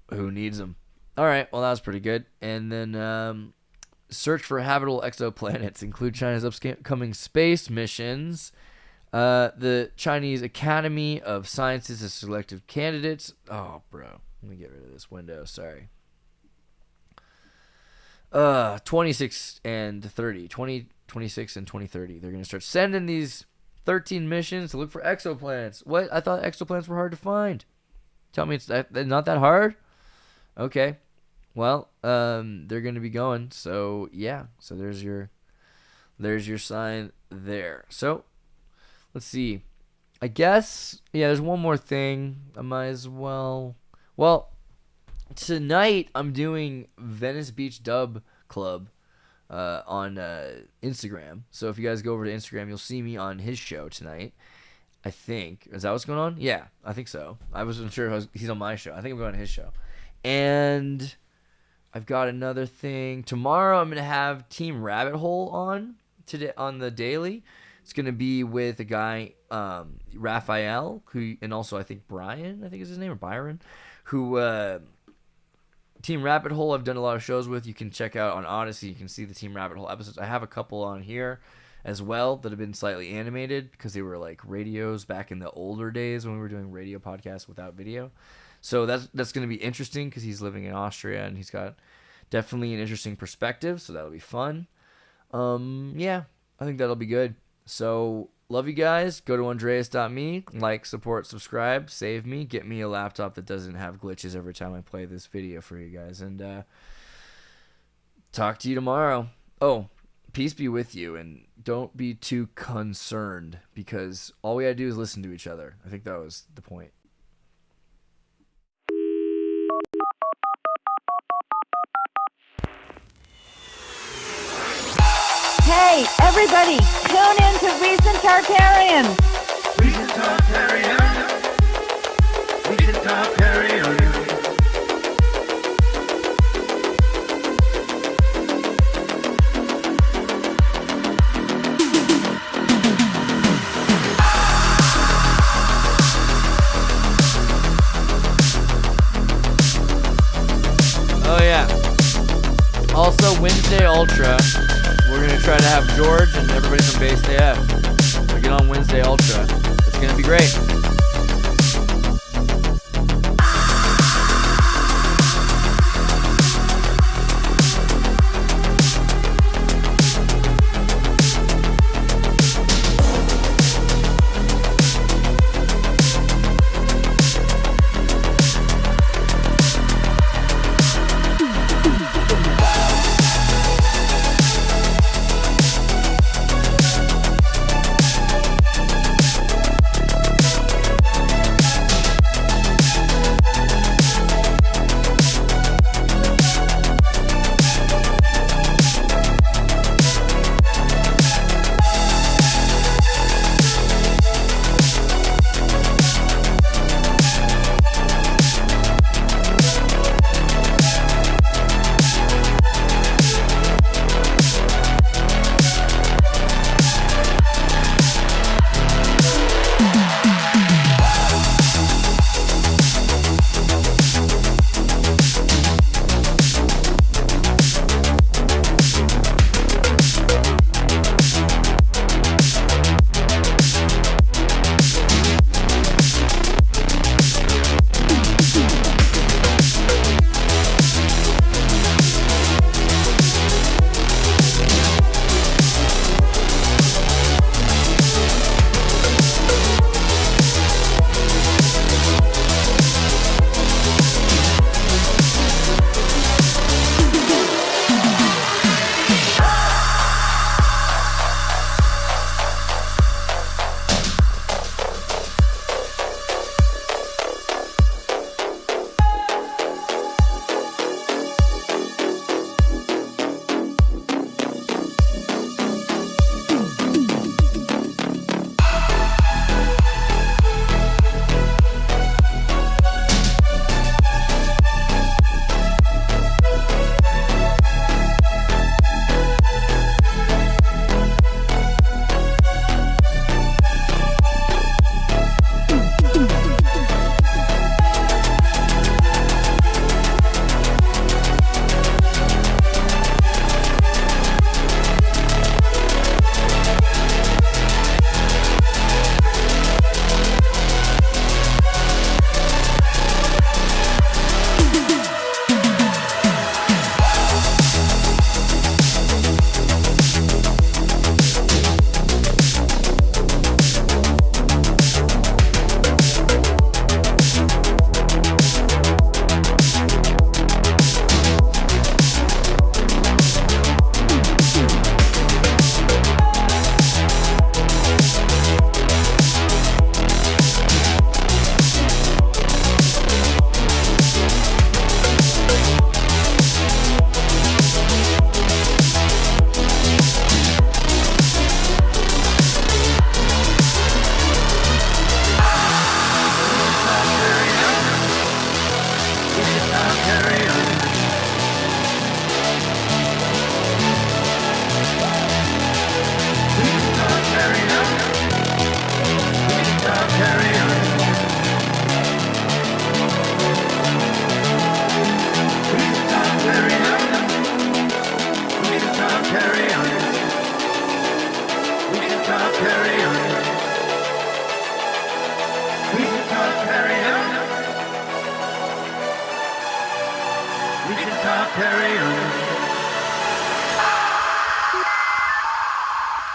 Who needs them? All right, well, that was pretty good. And then search for habitable exoplanets include China's upcoming space missions. The Chinese Academy of Sciences has selected candidates. Oh, bro. Let me get rid of this window. Sorry. 26 and 30. 26 and 2030. They're going to start sending these 13 missions to look for exoplanets. What? I thought exoplanets were hard to find. Tell me it's not that hard? Okay. Well, they're going to be going. So, yeah. So there's your sign there. So, let's see. I guess, yeah, there's one more thing. I might as well. Well, tonight I'm doing Venice Beach Dub Club on Instagram. So if you guys go over to Instagram, you'll see me on his show tonight. I think. Is that what's going on? Yeah, I think so. I wasn't sure if he's on my show. I think I'm going on his show. And I've got another thing. Tomorrow I'm going to have Team Rabbit Hole on today on the daily. It's going to be with a guy, Raphael, who, and also I think Brian, I think is his name, or Byron, who Team Rabbit Hole I've done a lot of shows with. You can check out on Odyssey. You can see the Team Rabbit Hole episodes. I have a couple on here as well that have been slightly animated because they were like radios back in the older days when we were doing radio podcasts without video. So that's going to be interesting because he's living in Austria and he's got definitely an interesting perspective. So that'll be fun. Yeah, I think that'll be good. So love you guys. Go to Andreas.me. Like, support, subscribe, save me. Get me a laptop that doesn't have glitches every time I play this video for you guys. And talk to you tomorrow. Oh, peace be with you. And don't be too concerned because all we gotta do is listen to each other. I think that was the point. Hey, everybody, tune in to Recent Tartarians. Recent Tartarians. Recent Tartarians. Oh yeah. Also Wednesday Ultra. We're gonna try to have George and everybody from Base AF. So get on Wednesday Ultra. It's gonna be great.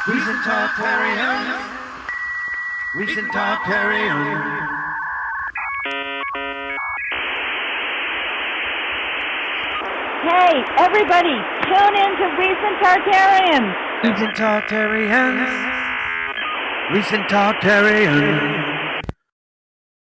Recent Tartarians. Recent Tartarians. Hey, everybody, tune in to Recent Tartarians. Recent Tartarians. Recent Tartarians.